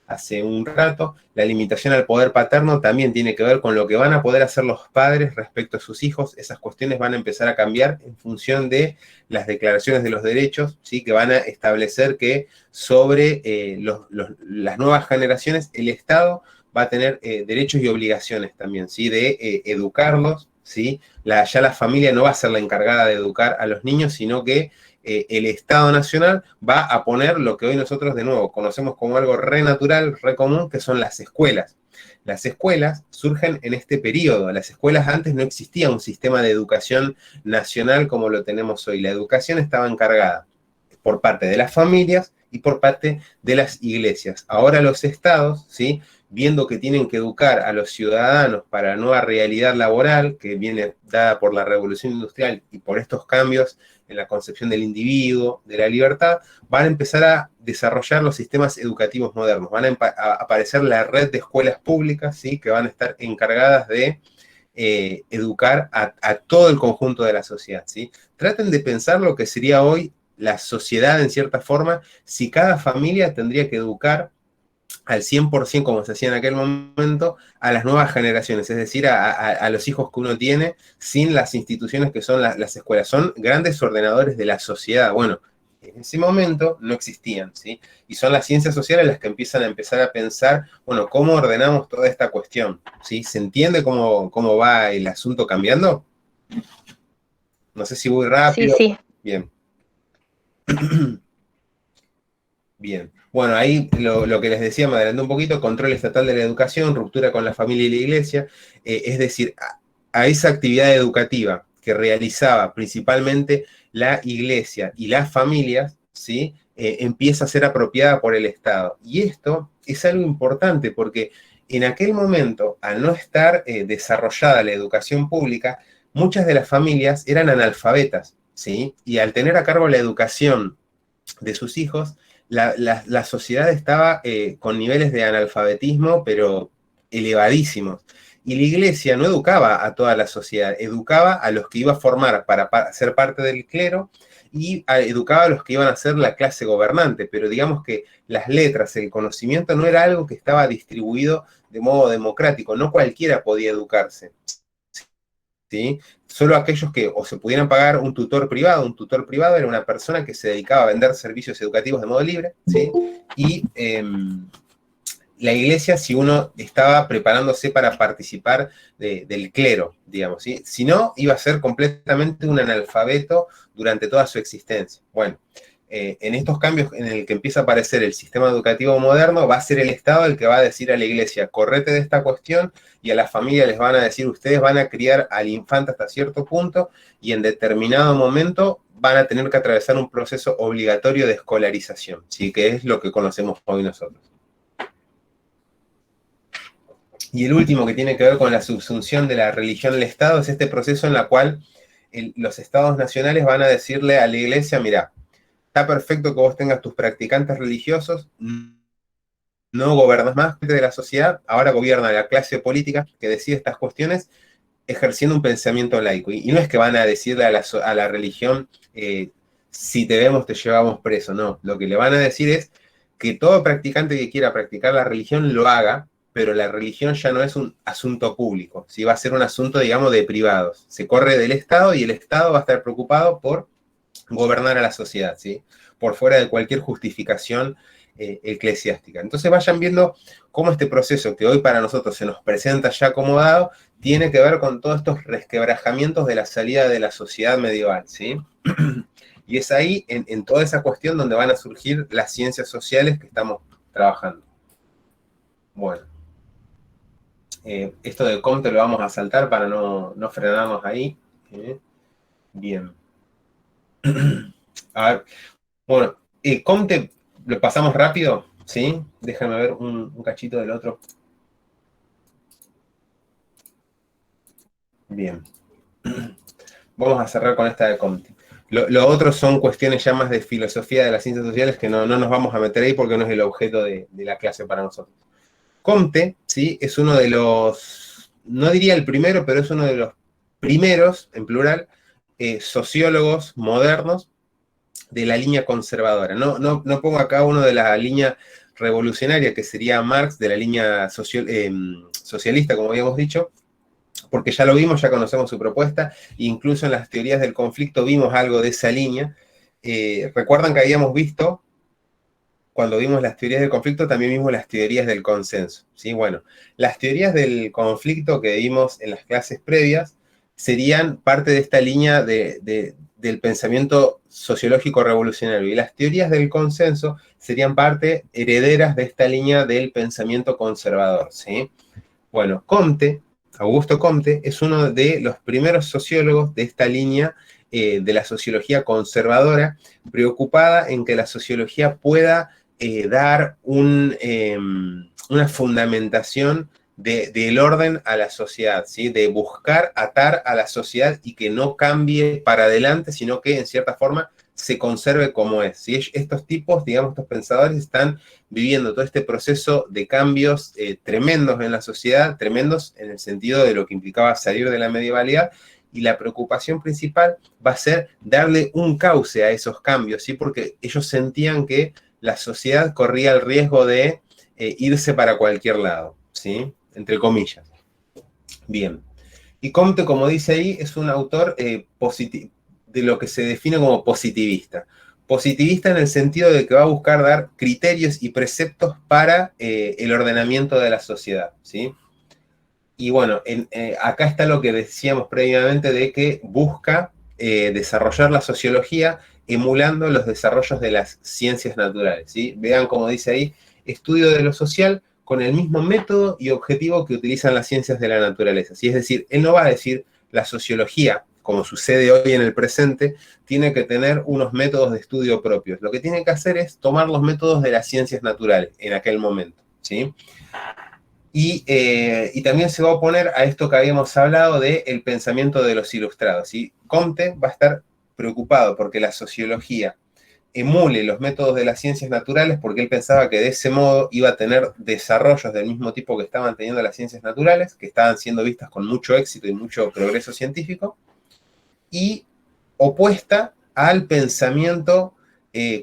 hace un rato. La limitación al poder paterno también tiene que ver con lo que van a poder hacer los padres respecto a sus hijos. Esas cuestiones van a empezar a cambiar en función de las declaraciones de los derechos, ¿sí? Que van a establecer que sobre las nuevas generaciones el Estado va a tener derechos y obligaciones también, ¿sí? De educarlos, ¿sí? Ya la familia no va a ser la encargada de educar a los niños, sino que el Estado Nacional va a poner lo que hoy nosotros de nuevo conocemos como algo re natural, re común, que son las escuelas. Las escuelas surgen en este periodo. Las escuelas antes no existía un sistema de educación nacional como lo tenemos hoy. La educación estaba encargada por parte de las familias y por parte de las iglesias. Ahora los estados, ¿sí? Viendo que tienen que educar a los ciudadanos para la nueva realidad laboral que viene dada por la revolución industrial y por estos cambios en la concepción del individuo, de la libertad, van a empezar a desarrollar los sistemas educativos modernos. Van a aparecer la red de escuelas públicas, ¿sí? Que van a estar encargadas de educar a todo el conjunto de la sociedad, ¿sí? Traten de pensar lo que sería hoy la sociedad en cierta forma si cada familia tendría que educar al 100% como se hacía en aquel momento, a las nuevas generaciones, es decir, a los hijos que uno tiene sin las instituciones que son las escuelas. Son grandes ordenadores de la sociedad. Bueno, en ese momento no existían, ¿sí? Y son las ciencias sociales las que empiezan a pensar, bueno, ¿cómo ordenamos toda esta cuestión? ¿Sí? ¿Se entiende cómo va el asunto cambiando? No sé si voy Sí, rápido. sí. Bien. Bien, bueno, ahí lo que les decía, me adelanté un poquito, control estatal de la educación, ruptura con la familia y la iglesia, es decir, a esa actividad educativa que realizaba principalmente la iglesia y las familias, ¿sí? Empieza a ser apropiada por el Estado. Y esto es algo importante porque en aquel momento, al no estar desarrollada la educación pública, muchas de las familias eran analfabetas, ¿sí? Y al tener a cargo la educación de sus hijos, la sociedad estaba con niveles de analfabetismo, pero elevadísimos. Y la iglesia no educaba a toda la sociedad, educaba a los que iba a formar para ser parte del clero y educaba a los que iban a ser la clase gobernante. Pero digamos que las letras, el conocimiento no era algo que estaba distribuido de modo democrático, no cualquiera podía educarse. ¿sí? Solo aquellos que o se pudieran pagar un tutor privado era una persona que se dedicaba a vender servicios educativos de modo libre, ¿sí? Y la iglesia, si uno estaba preparándose para participar del clero, digamos, ¿sí? Si no, iba a ser completamente un analfabeto durante toda su existencia. Bueno, en estos cambios en el que empieza a aparecer el sistema educativo moderno, va a ser el Estado el que va a decir a la iglesia, correte de esta cuestión, y a la familia les van a decir, ustedes van a criar al infante hasta cierto punto, y en determinado momento van a tener que atravesar un proceso obligatorio de escolarización, ¿sí? Que es lo que conocemos hoy nosotros. Y el último, que tiene que ver con la subsunción de la religión al Estado, es este proceso en el cual los estados nacionales van a decirle a la iglesia, mira, está perfecto que vos tengas tus practicantes religiosos, no gobiernas más de la sociedad, ahora gobierna la clase política que decide estas cuestiones ejerciendo un pensamiento laico. Y no es que van a decirle a la religión, si te vemos te llevamos preso, no. Lo que le van a decir es que todo practicante que quiera practicar la religión lo haga, pero la religión ya no es un asunto público, ¿sí? Va a ser un asunto, digamos, de privados. Se corre del Estado y el Estado va a estar preocupado por gobernar a la sociedad, ¿sí? Por fuera de cualquier justificación eclesiástica. Entonces vayan viendo cómo este proceso que hoy para nosotros se nos presenta ya acomodado, tiene que ver con todos estos resquebrajamientos de la salida de la sociedad medieval, ¿sí? Y es ahí, en toda esa cuestión, donde van a surgir las ciencias sociales que estamos trabajando. Bueno. Esto de Comte lo vamos a saltar para no frenarnos ahí. Bien. A ver, bueno, Comte lo pasamos rápido, ¿sí? Déjame ver un cachito del otro. Bien. Vamos a cerrar con esta de Comte. Lo otro son cuestiones ya más de filosofía de las ciencias sociales que no nos vamos a meter ahí porque no es el objeto de la clase para nosotros. Comte, ¿sí? Es uno de los, no diría el primero, pero es uno de los primeros, en plural, sociólogos modernos de la línea conservadora. No pongo acá uno de la línea revolucionaria, que sería Marx, de la línea socialista, como habíamos dicho, porque ya lo vimos, ya conocemos su propuesta, incluso en las teorías del conflicto vimos algo de esa línea. Recuerdan que habíamos visto, cuando vimos las teorías del conflicto, también vimos las teorías del consenso, ¿sí? Bueno, las teorías del conflicto que vimos en las clases previas serían parte de esta línea del pensamiento sociológico revolucionario, y las teorías del consenso serían parte herederas de esta línea del pensamiento conservador, ¿sí? Bueno, Augusto Comte, es uno de los primeros sociólogos de esta línea de la sociología conservadora, preocupada en que la sociología pueda dar una fundamentación del orden a la sociedad, ¿sí? De buscar atar a la sociedad y que no cambie para adelante, sino que en cierta forma se conserve como es, ¿sí? Estos tipos, digamos, estos pensadores están viviendo todo este proceso de cambios tremendos en la sociedad, tremendos en el sentido de lo que implicaba salir de la medievalidad, y la preocupación principal va a ser darle un cauce a esos cambios, ¿sí? Porque ellos sentían que la sociedad corría el riesgo de irse para cualquier lado, ¿sí? Entre comillas. Bien. Y Comte, como dice ahí, es un autor de lo que se define como positivista. Positivista en el sentido de que va a buscar dar criterios y preceptos para el ordenamiento de la sociedad, ¿sí? Y bueno, acá está lo que decíamos previamente de que busca desarrollar la sociología emulando los desarrollos de las ciencias naturales, ¿sí? Vean como dice ahí, estudio de lo social con el mismo método y objetivo que utilizan las ciencias de la naturaleza, ¿sí? Es decir, él no va a decir la sociología, como sucede hoy en el presente, tiene que tener unos métodos de estudio propios. Lo que tiene que hacer es tomar los métodos de las ciencias naturales en aquel momento, ¿sí? Y también se va a oponer a esto que habíamos hablado del pensamiento de los ilustrados, ¿sí? Comte va a estar preocupado porque la sociología emule los métodos de las ciencias naturales, porque él pensaba que de ese modo iba a tener desarrollos del mismo tipo que estaban teniendo las ciencias naturales, que estaban siendo vistas con mucho éxito y mucho progreso científico, y opuesta al pensamiento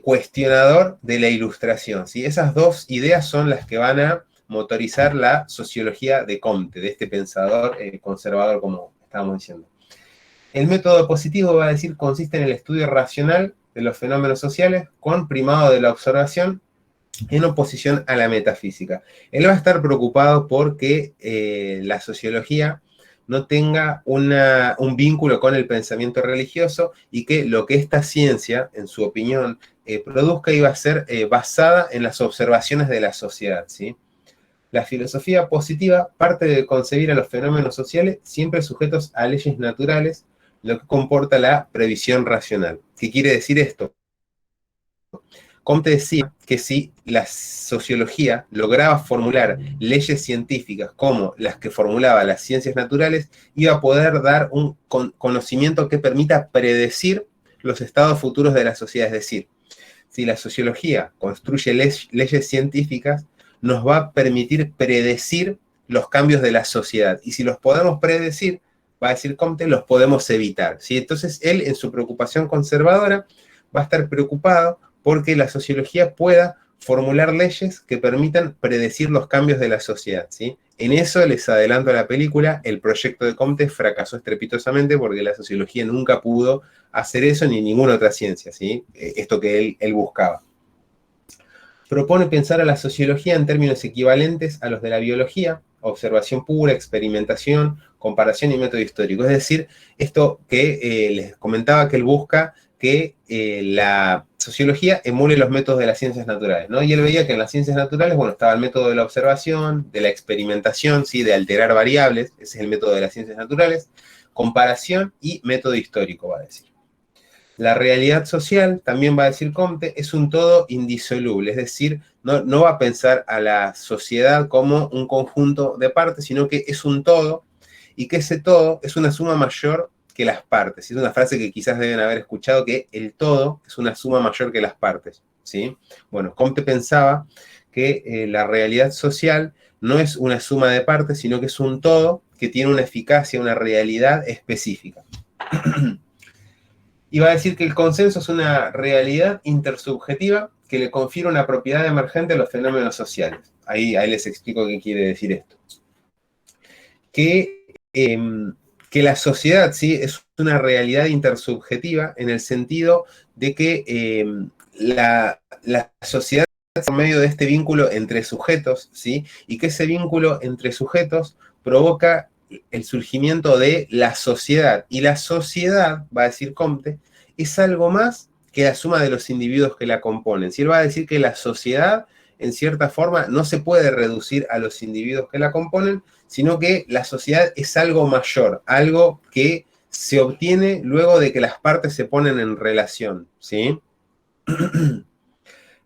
cuestionador de la ilustración, ¿sí? Esas dos ideas son las que van a motorizar la sociología de Comte, de este pensador conservador, como estábamos diciendo. El método positivo, va a decir, consiste en el estudio racional de los fenómenos sociales con primado de la observación en oposición a la metafísica. Él va a estar preocupado porque la sociología no tenga un vínculo con el pensamiento religioso y que lo que esta ciencia, en su opinión, produzca iba a ser basada en las observaciones de la sociedad, ¿sí? La filosofía positiva parte de concebir a los fenómenos sociales siempre sujetos a leyes naturales, lo que comporta la previsión racional. ¿Qué quiere decir esto? Comte decía que si la sociología lograba formular leyes científicas como las que formulaba las ciencias naturales, iba a poder dar un conocimiento que permita predecir los estados futuros de la sociedad. Es decir, si la sociología construye leyes científicas, nos va a permitir predecir los cambios de la sociedad. Y si los podemos predecir, va a decir Comte, los podemos evitar, ¿sí? Entonces, él, en su preocupación conservadora, va a estar preocupado porque la sociología pueda formular leyes que permitan predecir los cambios de la sociedad, ¿sí? En eso, les adelanto a la película, el proyecto de Comte fracasó estrepitosamente porque la sociología nunca pudo hacer eso ni ninguna otra ciencia, ¿sí? Esto que él buscaba. Propone pensar a la sociología en términos equivalentes a los de la biología: observación pura, experimentación, comparación y método histórico. Es decir, esto que les comentaba, que él busca que la sociología emule los métodos de las ciencias naturales, ¿no? Y él veía que en las ciencias naturales, bueno, estaba el método de la observación, de la experimentación, ¿sí? De alterar variables, ese es el método de las ciencias naturales, comparación y método histórico, va a decir. La realidad social, también va a decir Comte, es un todo indisoluble, es decir, no va a pensar a la sociedad como un conjunto de partes, sino que es un todo, y que ese todo es una suma mayor que las partes. Es una frase que quizás deben haber escuchado, que el todo es una suma mayor que las partes, ¿sí? Bueno, Comte pensaba que la realidad social no es una suma de partes, sino que es un todo que tiene una eficacia, una realidad específica. Y va a decir que el consenso es una realidad intersubjetiva que le confiere una propiedad emergente a los fenómenos sociales. Ahí les explico qué quiere decir esto. Que la sociedad, ¿sí?, es una realidad intersubjetiva en el sentido de que la sociedad es por medio de este vínculo entre sujetos, ¿sí?, y que ese vínculo entre sujetos provoca el surgimiento de la sociedad. Y la sociedad, va a decir Comte, es algo más que la suma de los individuos que la componen. Si él va a decir que la sociedad, en cierta forma, no se puede reducir a los individuos que la componen, sino que la sociedad es algo mayor, algo que se obtiene luego de que las partes se ponen en relación, ¿sí?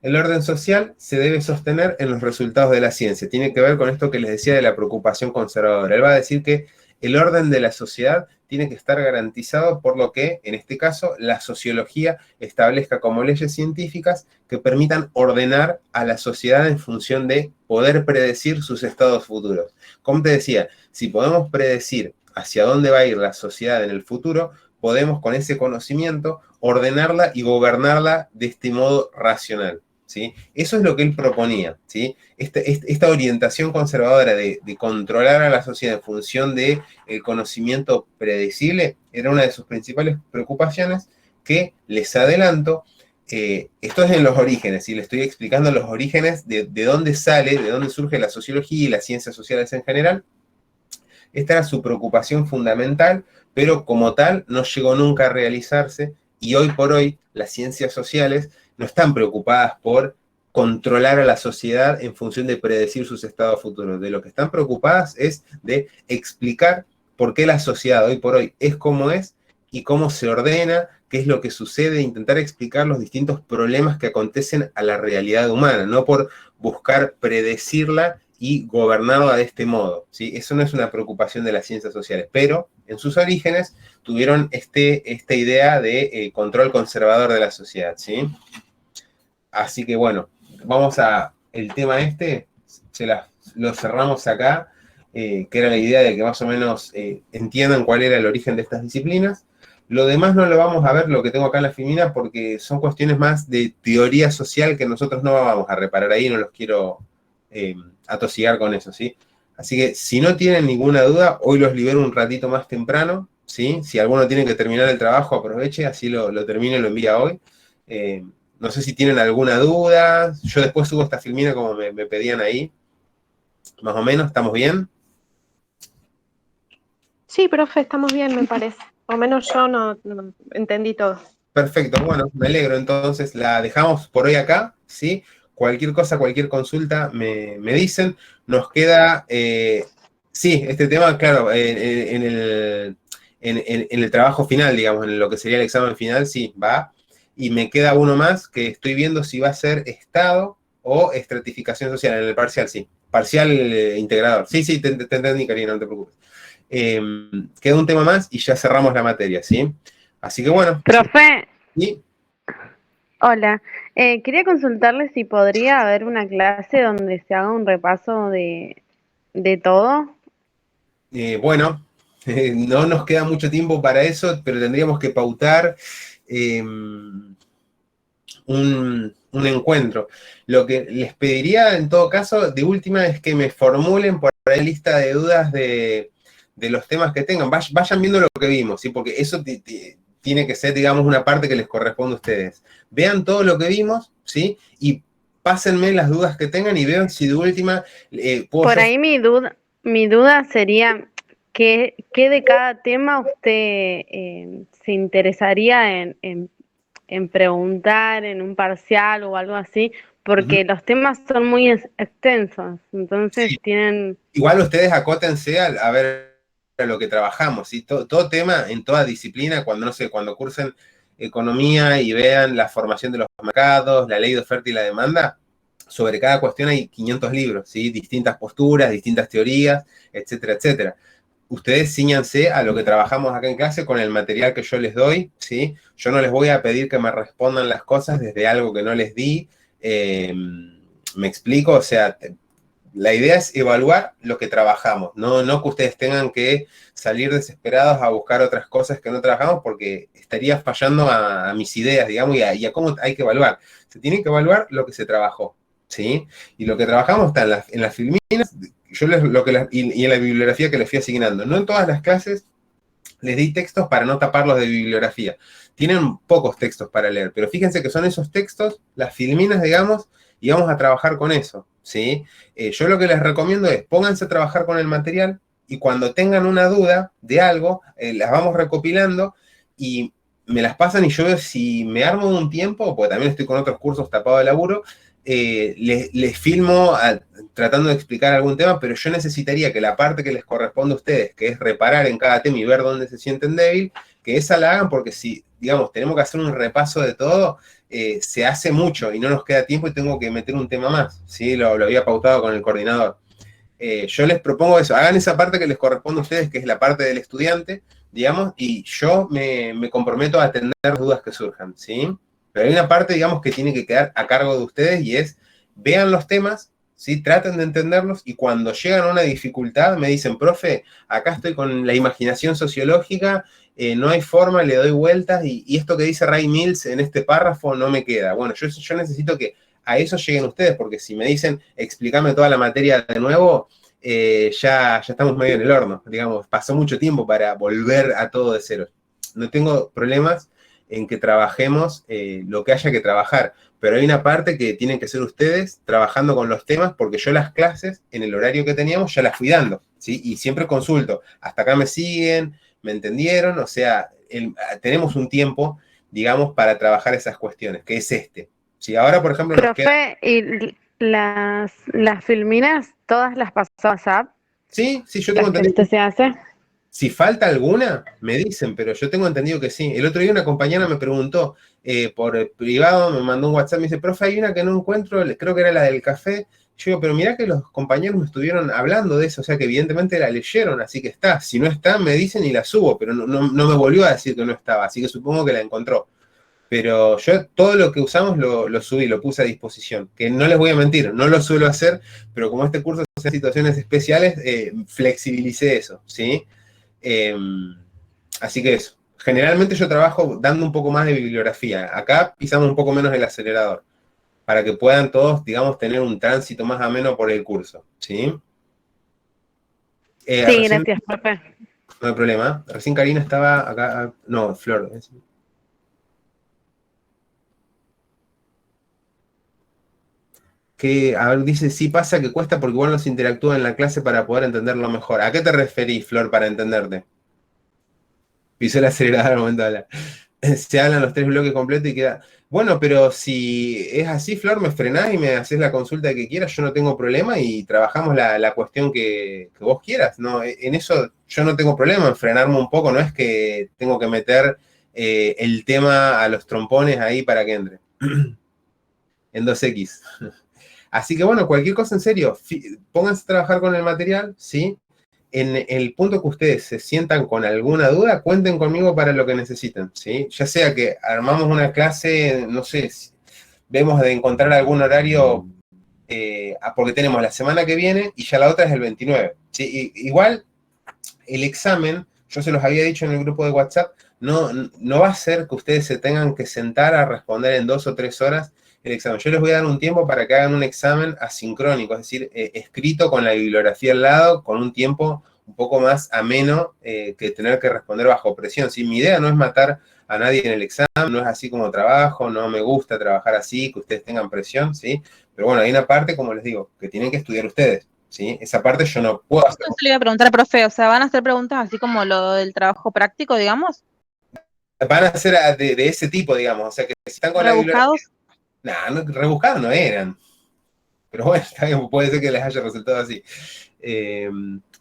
El orden social se debe sostener en los resultados de la ciencia. Tiene que ver con esto que les decía de la preocupación conservadora. Él va a decir que el orden de la sociedad tiene que estar garantizado por lo que, en este caso, la sociología establezca como leyes científicas que permitan ordenar a la sociedad en función de poder predecir sus estados futuros. Como te decía, si podemos predecir hacia dónde va a ir la sociedad en el futuro, podemos con ese conocimiento ordenarla y gobernarla de este modo racional, ¿sí? Eso es lo que él proponía, ¿sí? Esta orientación conservadora de controlar a la sociedad en función del conocimiento predecible era una de sus principales preocupaciones, que, les adelanto, esto es en los orígenes, y le estoy explicando los orígenes de dónde sale, de dónde surge la sociología y las ciencias sociales en general. Esta era su preocupación fundamental, pero como tal no llegó nunca a realizarse, y hoy por hoy las ciencias sociales no están preocupadas por controlar a la sociedad en función de predecir sus estados futuros. De lo que están preocupadas es de explicar por qué la sociedad hoy por hoy es como es y cómo se ordena, qué es lo que sucede, intentar explicar los distintos problemas que acontecen a la realidad humana, no por buscar predecirla y gobernarla de este modo, ¿sí? Eso no es una preocupación de las ciencias sociales, pero en sus orígenes tuvieron esta idea de control conservador de la sociedad, ¿sí? Así que bueno, vamos a el tema lo cerramos acá, que era la idea de que más o menos entiendan cuál era el origen de estas disciplinas. Lo demás no lo vamos a ver, lo que tengo acá en la filmina, porque son cuestiones más de teoría social que nosotros no vamos a reparar ahí, no los quiero atosigar con eso, ¿sí? Así que si no tienen ninguna duda, hoy los libero un ratito más temprano, ¿sí? Si alguno tiene que terminar el trabajo, aproveche, así lo termine y lo envía hoy. No sé si tienen alguna duda. Yo después subo esta filmina como me pedían ahí. Más o menos, ¿estamos bien? Sí, profe, estamos bien, me parece. O menos yo no entendí todo. Perfecto, bueno, me alegro. Entonces la dejamos por hoy acá, ¿sí? Cualquier cosa, cualquier consulta me dicen. Nos queda, sí, este tema, claro, en el trabajo final, digamos, en lo que sería el examen final, sí, va. Y me queda uno más que estoy viendo si va a ser estado o estratificación social. En el parcial, sí. Parcial integrador. Sí, sí, te entendí, Karina, no te preocupes. Queda un tema más y ya cerramos la materia, ¿sí? Así que bueno, Profe, y hola. Quería consultarle si podría haber una clase donde se haga un repaso de todo. bueno, no nos queda mucho tiempo para eso, pero tendríamos que pautar un encuentro. Lo que les pediría en todo caso, de última, es que me formulen por ahí lista de dudas de los temas que tengan. Vayan viendo lo que vimos, ¿sí? Porque eso tiene que ser, digamos, una parte que les corresponde a ustedes. Vean todo lo que vimos, ¿sí? Y pásenme las dudas que tengan y vean si de última puedo Por yo. ahí mi duda sería qué de cada tema usted se interesaría en preguntar en un parcial o algo así, Ujú. porque los temas son muy extensos, entonces Sí. tienen... Igual ustedes acótense a ver a lo que trabajamos, ¿sí? Todo tema en toda disciplina, cuando no sé, cuando cursen economía y vean la formación de los mercados, la ley de oferta y la demanda, sobre cada cuestión hay 500 libros, ¿sí? Distintas posturas, distintas teorías, etcétera, etcétera. Ustedes ciñanse a lo que trabajamos acá en clase con el material que yo les doy, ¿sí? Yo no les voy a pedir que me respondan las cosas desde algo que no les di. ¿Me explico? O sea, la idea es evaluar lo que trabajamos, no que ustedes tengan que salir desesperados a buscar otras cosas que no trabajamos porque estaría fallando a mis ideas, digamos, y a cómo hay que evaluar. Se tiene que evaluar lo que se trabajó, ¿sí? Y lo que trabajamos está en las filminas, y en la bibliografía que les fui asignando. No en todas las clases les di textos para no taparlos de bibliografía. Tienen pocos textos para leer, pero fíjense que son esos textos, las filminas, digamos, y vamos a trabajar con eso, ¿sí? Yo lo que les recomiendo es pónganse a trabajar con el material y cuando tengan una duda de algo, las vamos recopilando y me las pasan y yo veo si me armo un tiempo, porque también estoy con otros cursos tapado de laburo, les filmo tratando de explicar algún tema, pero yo necesitaría que la parte que les corresponde a ustedes, que es reparar en cada tema y ver dónde se sienten débil, que esa la hagan porque si, digamos, tenemos que hacer un repaso de todo, se hace mucho y no nos queda tiempo y tengo que meter un tema más, ¿sí? Lo había pautado con el coordinador. Yo les propongo eso, hagan esa parte que les corresponde a ustedes, que es la parte del estudiante, digamos, y yo me comprometo a atender las dudas que surjan, ¿sí? Pero hay una parte, digamos, que tiene que quedar a cargo de ustedes y es, vean los temas, ¿sí? Traten de entenderlos y cuando llegan a una dificultad me dicen, profe, acá estoy con la imaginación sociológica, no hay forma, le doy vueltas y esto que dice Ray Mills en este párrafo no me queda. Bueno, yo necesito que a eso lleguen ustedes, porque si me dicen, explícame toda la materia de nuevo, ya estamos medio en el horno, digamos, pasó mucho tiempo para volver a todo de cero. No tengo problemas en que trabajemos lo que haya que trabajar, pero hay una parte que tienen que ser ustedes trabajando con los temas, porque yo las clases, en el horario que teníamos, ya las fui dando, ¿sí? Y siempre consulto, hasta acá me siguen, me entendieron, o sea, tenemos un tiempo, digamos, para trabajar esas cuestiones, que es este. Si ahora, por ejemplo, nos queda... Profe, ¿y las filminas todas las pasó a WhatsApp? Sí, sí, yo tengo ¿Las que entendido. usted se hace? Si falta alguna, me dicen, pero yo tengo entendido que sí. El otro día una compañera me preguntó por privado, me mandó un WhatsApp, me dice, profe, hay una que no encuentro, creo que era la del café. Yo digo, pero mirá que los compañeros me estuvieron hablando de eso, o sea que evidentemente la leyeron, así que está. Si no está, me dicen y la subo, pero no me volvió a decir que no estaba, así que supongo que la encontró. Pero yo todo lo que usamos lo subí, lo puse a disposición. Que no les voy a mentir, no lo suelo hacer, pero como este curso es en situaciones especiales, flexibilicé eso, ¿sí? Eh, Así que eso. Generalmente yo trabajo dando un poco más de bibliografía. Acá pisamos un poco menos el acelerador, para que puedan todos, digamos, tener un tránsito más ameno por el curso, ¿sí? Sí, Recién gracias, profe. No hay problema. Recién Karina estaba acá. No, Flor. Que, a ver, dice, sí pasa que cuesta porque igual nos interactúa en la clase para poder entenderlo mejor. ¿A qué te referís, Flor, para entenderte? Pisó el acelerador al momento de hablar. Se hablan los 3 bloques completos y queda... Bueno, pero si es así, Flor, me frenás y me haces la consulta que quieras, yo no tengo problema y trabajamos la cuestión que vos quieras, ¿no? En eso yo no tengo problema en frenarme un poco, no es que tengo que meter el tema a los trompones ahí para que entre. En 2X. Así que bueno, cualquier cosa en serio, pónganse a trabajar con el material, ¿sí? En el punto que ustedes se sientan con alguna duda, cuenten conmigo para lo que necesiten, ¿sí? Ya sea que armamos una clase, no sé, vemos de encontrar algún horario, porque tenemos la semana que viene y ya la otra es el 29, ¿sí? Igual, el examen, yo se los había dicho en el grupo de WhatsApp, no va a ser que ustedes se tengan que sentar a responder en 2 o 3 horas el examen. Yo les voy a dar un tiempo para que hagan un examen asincrónico, es decir, escrito con la bibliografía al lado, con un tiempo un poco más ameno que tener que responder bajo presión. ¿Sí? Mi idea no es matar a nadie en el examen, no es así como trabajo, no me gusta trabajar así, que ustedes tengan presión, ¿sí? Pero bueno, hay una parte, como les digo, que tienen que estudiar ustedes, ¿sí? Esa parte yo no puedo hacer. Eso le iba a preguntar, profe, o sea, ¿van a hacer preguntas así como lo del trabajo práctico, digamos? Van a ser de ese tipo, digamos, o sea, que si están con la bibliografía... ¿Rebuscados? Nah, rebuscados no eran. Pero bueno, puede ser que les haya resultado así.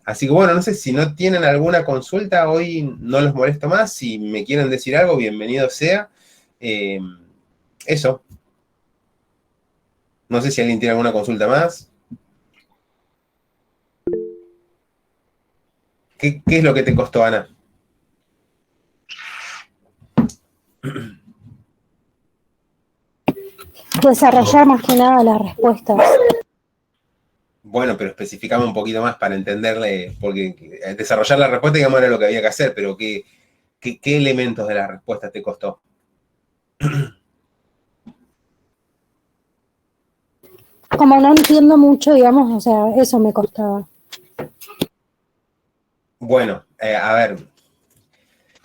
Así que bueno, no sé, si no tienen alguna consulta, hoy no los molesto más. Si me quieren decir algo, bienvenido sea. Eso. No sé si alguien tiene alguna consulta más. ¿Qué es lo que te costó, Ana? Desarrollar más que nada las respuestas. Bueno, pero especificame un poquito más para entenderle, porque desarrollar la respuesta, digamos, era lo que había que hacer, pero ¿qué elementos de la respuesta te costó? Como no entiendo mucho, digamos, o sea, eso me costaba. Bueno, a ver,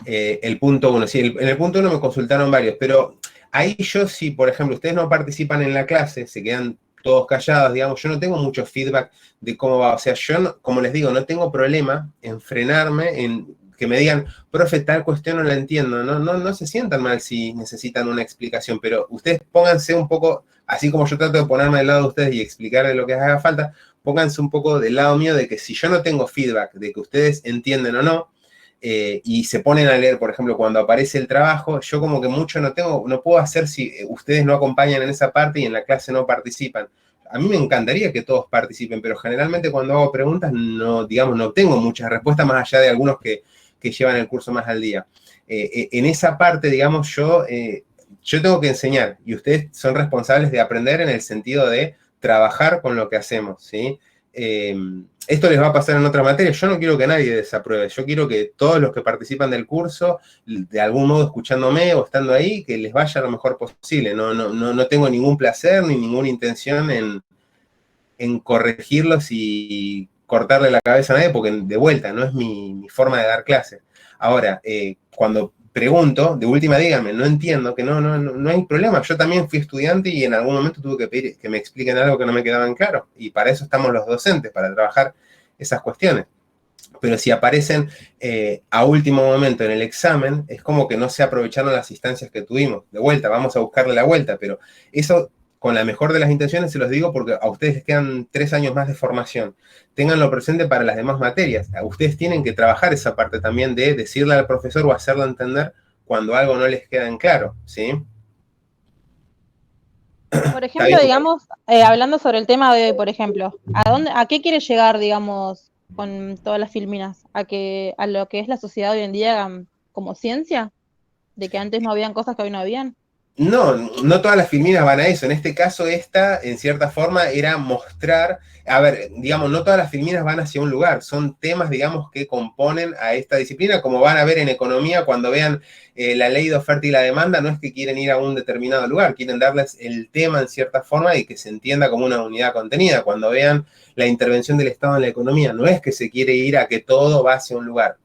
el punto 1, sí, en el punto 1 me consultaron varios, pero ahí yo, si por ejemplo ustedes no participan en la clase, se quedan todos callados, digamos, yo no tengo mucho feedback de cómo va, o sea, yo, como les digo, no tengo problema en frenarme, en que me digan, profe, tal cuestión no la entiendo, no se sientan mal si necesitan una explicación, pero ustedes pónganse un poco, así como yo trato de ponerme del lado de ustedes y explicarles lo que haga falta, pónganse un poco del lado mío de que si yo no tengo feedback de que ustedes entienden o no, y se ponen a leer, por ejemplo, cuando aparece el trabajo, yo como que mucho no puedo hacer si ustedes no acompañan en esa parte y en la clase no participan. A mí me encantaría que todos participen, pero generalmente cuando hago preguntas no, digamos, no obtengo muchas respuestas más allá de algunos que llevan el curso más al día. En esa parte, digamos, yo tengo que enseñar y ustedes son responsables de aprender en el sentido de trabajar con lo que hacemos, ¿sí? Esto les va a pasar en otras materias. Yo no quiero que nadie desapruebe. Yo quiero que todos los que participan del curso, de algún modo escuchándome o estando ahí, que les vaya lo mejor posible. No tengo ningún placer ni ninguna intención en corregirlos y cortarle la cabeza a nadie, porque de vuelta, no es mi forma de dar clases. Ahora, cuando pregunto, de última díganme, no entiendo, que no hay problema. Yo también fui estudiante y en algún momento tuve que pedir que me expliquen algo que no me quedaba en claro. Y para eso estamos los docentes, para trabajar esas cuestiones. Pero si aparecen a último momento en el examen, es como que no se aprovecharon las instancias que tuvimos. De vuelta, vamos a buscarle la vuelta, pero eso, con la mejor de las intenciones, se los digo porque a ustedes les quedan 3 años más de formación. Ténganlo presente para las demás materias. Ustedes tienen que trabajar esa parte también de decirle al profesor o hacerlo entender cuando algo no les queda en claro, ¿sí? Por ejemplo, digamos, hablando sobre el tema de, por ejemplo, ¿a qué quiere llegar, digamos, con todas las filminas? ¿A lo que es la sociedad hoy en día como ciencia? ¿De que antes no habían cosas que hoy no habían? No todas las filminas van a eso. En este caso, esta, en cierta forma, era mostrar, a ver, digamos, no todas las filminas van hacia un lugar, son temas, digamos, que componen a esta disciplina, como van a ver en economía cuando vean la ley de oferta y la demanda, no es que quieren ir a un determinado lugar, quieren darles el tema en cierta forma y que se entienda como una unidad contenida. Cuando vean la intervención del Estado en la economía, no es que se quiere ir a que todo va hacia un lugar.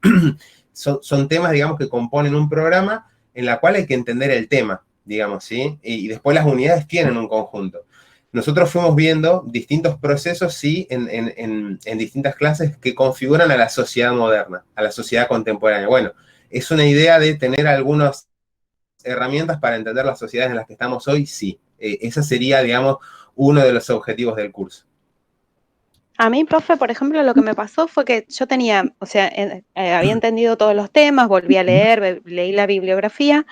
Son temas, digamos, que componen un programa en la cual hay que entender el tema, digamos, ¿sí? Y después las unidades tienen un conjunto. Nosotros fuimos viendo distintos procesos, sí, en distintas clases que configuran a la sociedad moderna, a la sociedad contemporánea. Bueno, es una idea de tener algunas herramientas para entender las sociedades en las que estamos hoy, sí. Ese sería, digamos, uno de los objetivos del curso. A mí, profe, por ejemplo, lo que me pasó fue que yo tenía, o sea, había entendido todos los temas, volví a leer, leí la bibliografía,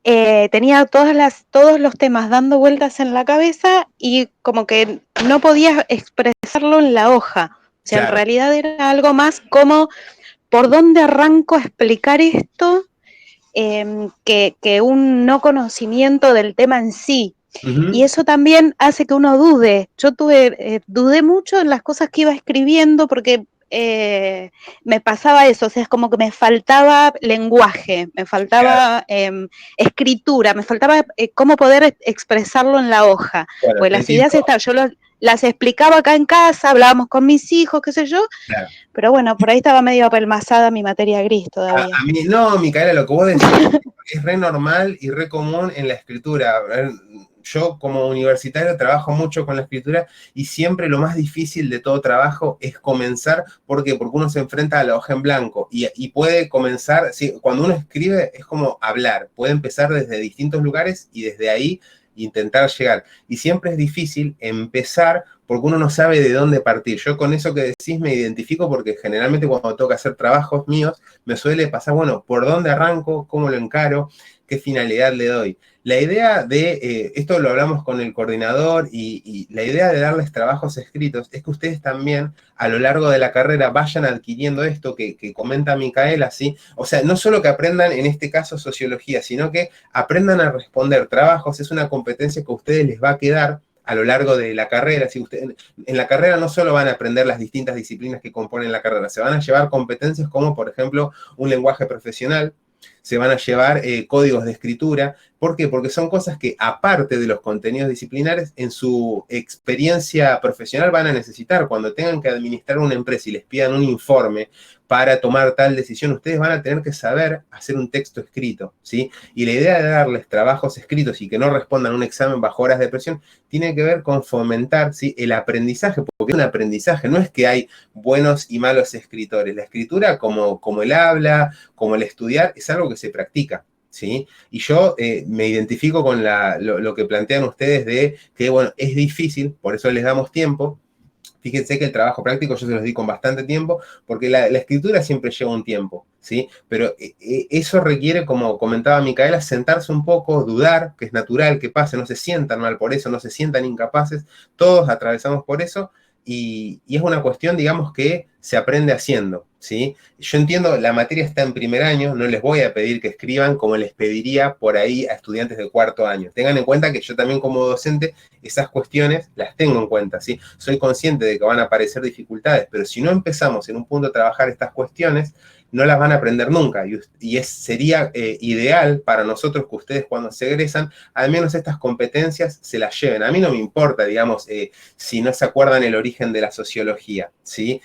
tenía todos los temas dando vueltas en la cabeza y como que no podía expresarlo en la hoja. O sea, Claro. en realidad era algo más como, ¿por dónde arranco a explicar esto? Que un no conocimiento del tema en sí. Y eso también hace que uno dude. Yo dudé mucho en las cosas que iba escribiendo porque me pasaba eso, o sea, es como que me faltaba lenguaje, me faltaba escritura, me faltaba cómo poder expresarlo en la hoja. Claro, Pues las ideas están, yo las explicaba acá en casa, hablábamos con mis hijos, qué sé yo, claro. pero bueno, por ahí estaba medio apelmazada mi materia gris todavía. A mí, no, Micaela, lo que vos decís es re normal y re común en la escritura. Yo como universitario trabajo mucho con la escritura y siempre lo más difícil de todo trabajo es comenzar. ¿Por qué? Porque uno se enfrenta a la hoja en blanco y puede comenzar, ¿sí? Cuando uno escribe es como hablar, puede empezar desde distintos lugares y desde ahí intentar llegar. Y siempre es difícil empezar porque uno no sabe de dónde partir. Yo con eso que decís me identifico porque generalmente cuando tengo que hacer trabajos míos me suele pasar, bueno, ¿por dónde arranco? ¿Cómo lo encaro? ¿Qué finalidad le doy? La idea de, esto lo hablamos con el coordinador y la idea de darles trabajos escritos es que ustedes también a lo largo de la carrera vayan adquiriendo esto que comenta Micaela, ¿sí? O sea, no solo que aprendan en este caso sociología, sino que aprendan a responder trabajos, es una competencia que a ustedes les va a quedar a lo largo de la carrera. Si ustedes, en la carrera no solo van a aprender las distintas disciplinas que componen la carrera, se van a llevar competencias como, por ejemplo, un lenguaje profesional, se van a llevar códigos de escritura. ¿Por qué? Porque son cosas que, aparte de los contenidos disciplinares, en su experiencia profesional van a necesitar. Cuando tengan que administrar una empresa y les pidan un informe para tomar tal decisión, ustedes van a tener que saber hacer un texto escrito, ¿sí? Y la idea de darles trabajos escritos y que no respondan a un examen bajo horas de presión tiene que ver con fomentar, ¿sí?, el aprendizaje, porque es un aprendizaje, no es que hay buenos y malos escritores. La escritura, como el habla, como el estudiar, es algo que se practica, ¿sí? Y yo me identifico con lo que plantean ustedes de que, bueno, es difícil, por eso les damos tiempo. Fíjense que el trabajo práctico yo se los di con bastante tiempo, porque la escritura siempre lleva un tiempo, ¿sí? Pero eso requiere, como comentaba Micaela, sentarse un poco, dudar, que es natural que pase, no se sientan mal por eso, no se sientan incapaces, todos atravesamos por eso, y es una cuestión, digamos, que se aprende haciendo, ¿sí? Yo entiendo, la materia está en primer año, no les voy a pedir que escriban como les pediría por ahí a estudiantes de cuarto año. Tengan en cuenta que yo también como docente esas cuestiones las tengo en cuenta, ¿sí? Soy consciente de que van a aparecer dificultades, pero si no empezamos en un punto a trabajar estas cuestiones, no las van a aprender nunca, y sería ideal para nosotros que ustedes cuando se egresan, al menos estas competencias se las lleven. A mí no me importa, digamos, si no se acuerdan el origen de la sociología, ¿sí?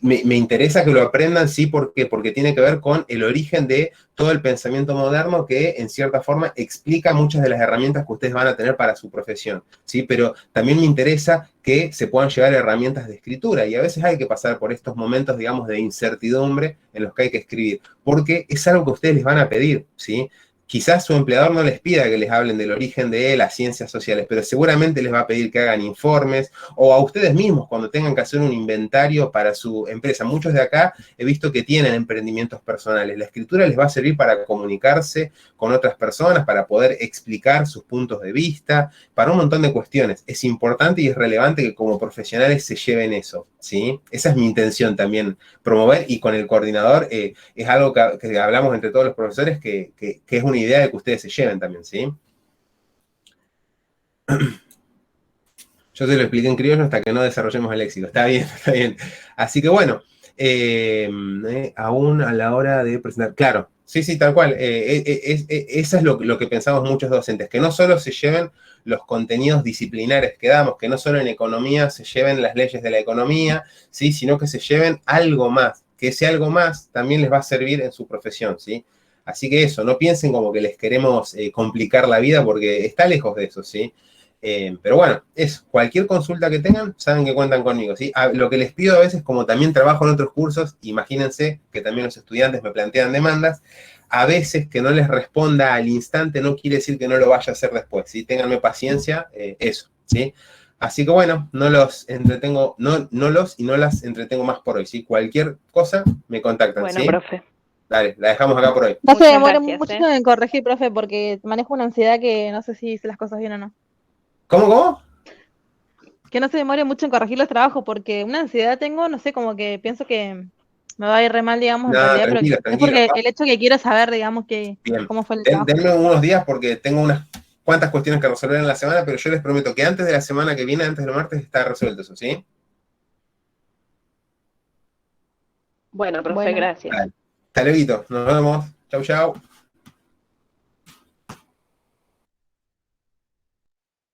Me interesa que lo aprendan, sí, ¿por qué? Porque tiene que ver con el origen de todo el pensamiento moderno que, en cierta forma, explica muchas de las herramientas que ustedes van a tener para su profesión, ¿sí? Pero también me interesa que se puedan llevar herramientas de escritura, y a veces hay que pasar por estos momentos, digamos, de incertidumbre en los que hay que escribir, porque es algo que ustedes les van a pedir, ¿sí? Quizás su empleador no les pida que les hablen del origen de las ciencias sociales, pero seguramente les va a pedir que hagan informes, o a ustedes mismos cuando tengan que hacer un inventario para su empresa. Muchos de acá he visto que tienen emprendimientos personales. La escritura les va a servir para comunicarse con otras personas, para poder explicar sus puntos de vista, para un montón de cuestiones. Es importante y es relevante que como profesionales se lleven eso, ¿sí? Esa es mi intención también, promover, y con el coordinador es algo que hablamos entre todos los profesores, que es una idea de que ustedes se lleven también, ¿sí? Yo te lo expliqué en criollo hasta que no desarrollemos el léxico. Está bien, está bien. Así que bueno, aún a la hora de presentar, claro, sí, tal cual. Eso es lo que pensamos muchos docentes, que no solo se lleven los contenidos disciplinares que damos, que no solo en economía se lleven las leyes de la economía, ¿sí? Sino que se lleven algo más, que ese algo más también les va a servir en su profesión, ¿sí? Así que eso, no piensen como que les queremos complicar la vida, porque está lejos de eso, ¿sí? Pero bueno, cualquier consulta que tengan, saben que cuentan conmigo, ¿sí? Lo que les pido a veces, como también trabajo en otros cursos, imagínense que también los estudiantes me plantean demandas, a veces que no les responda al instante no quiere decir que no lo vaya a hacer después, ¿sí? Ténganme paciencia, eso, ¿sí? Así que bueno, no los entretengo, no las entretengo más por hoy, ¿sí? Cualquier cosa me contactan, Bueno, ¿sí? profe. Dale, la dejamos acá por hoy. No se Muchas demore gracias, muchísimo en corregir, profe, porque manejo una ansiedad que no sé si hice las cosas bien o no. ¿Cómo? Que no se demore mucho en corregir los trabajos, porque una ansiedad tengo, no sé, como que pienso que me va a ir re mal, digamos, en No, realidad, pero tranquilo, es tranquilo. porque el hecho que quiero saber, digamos, Bien. cómo fue el trabajo. Denme unos días porque tengo unas cuantas cuestiones que resolver en la semana, pero yo les prometo que antes de la semana que viene, antes del martes, está resuelto eso, ¿sí? Bueno, profe, Bueno. gracias. Dale. Hasta luego, nos vemos. Chau, chau.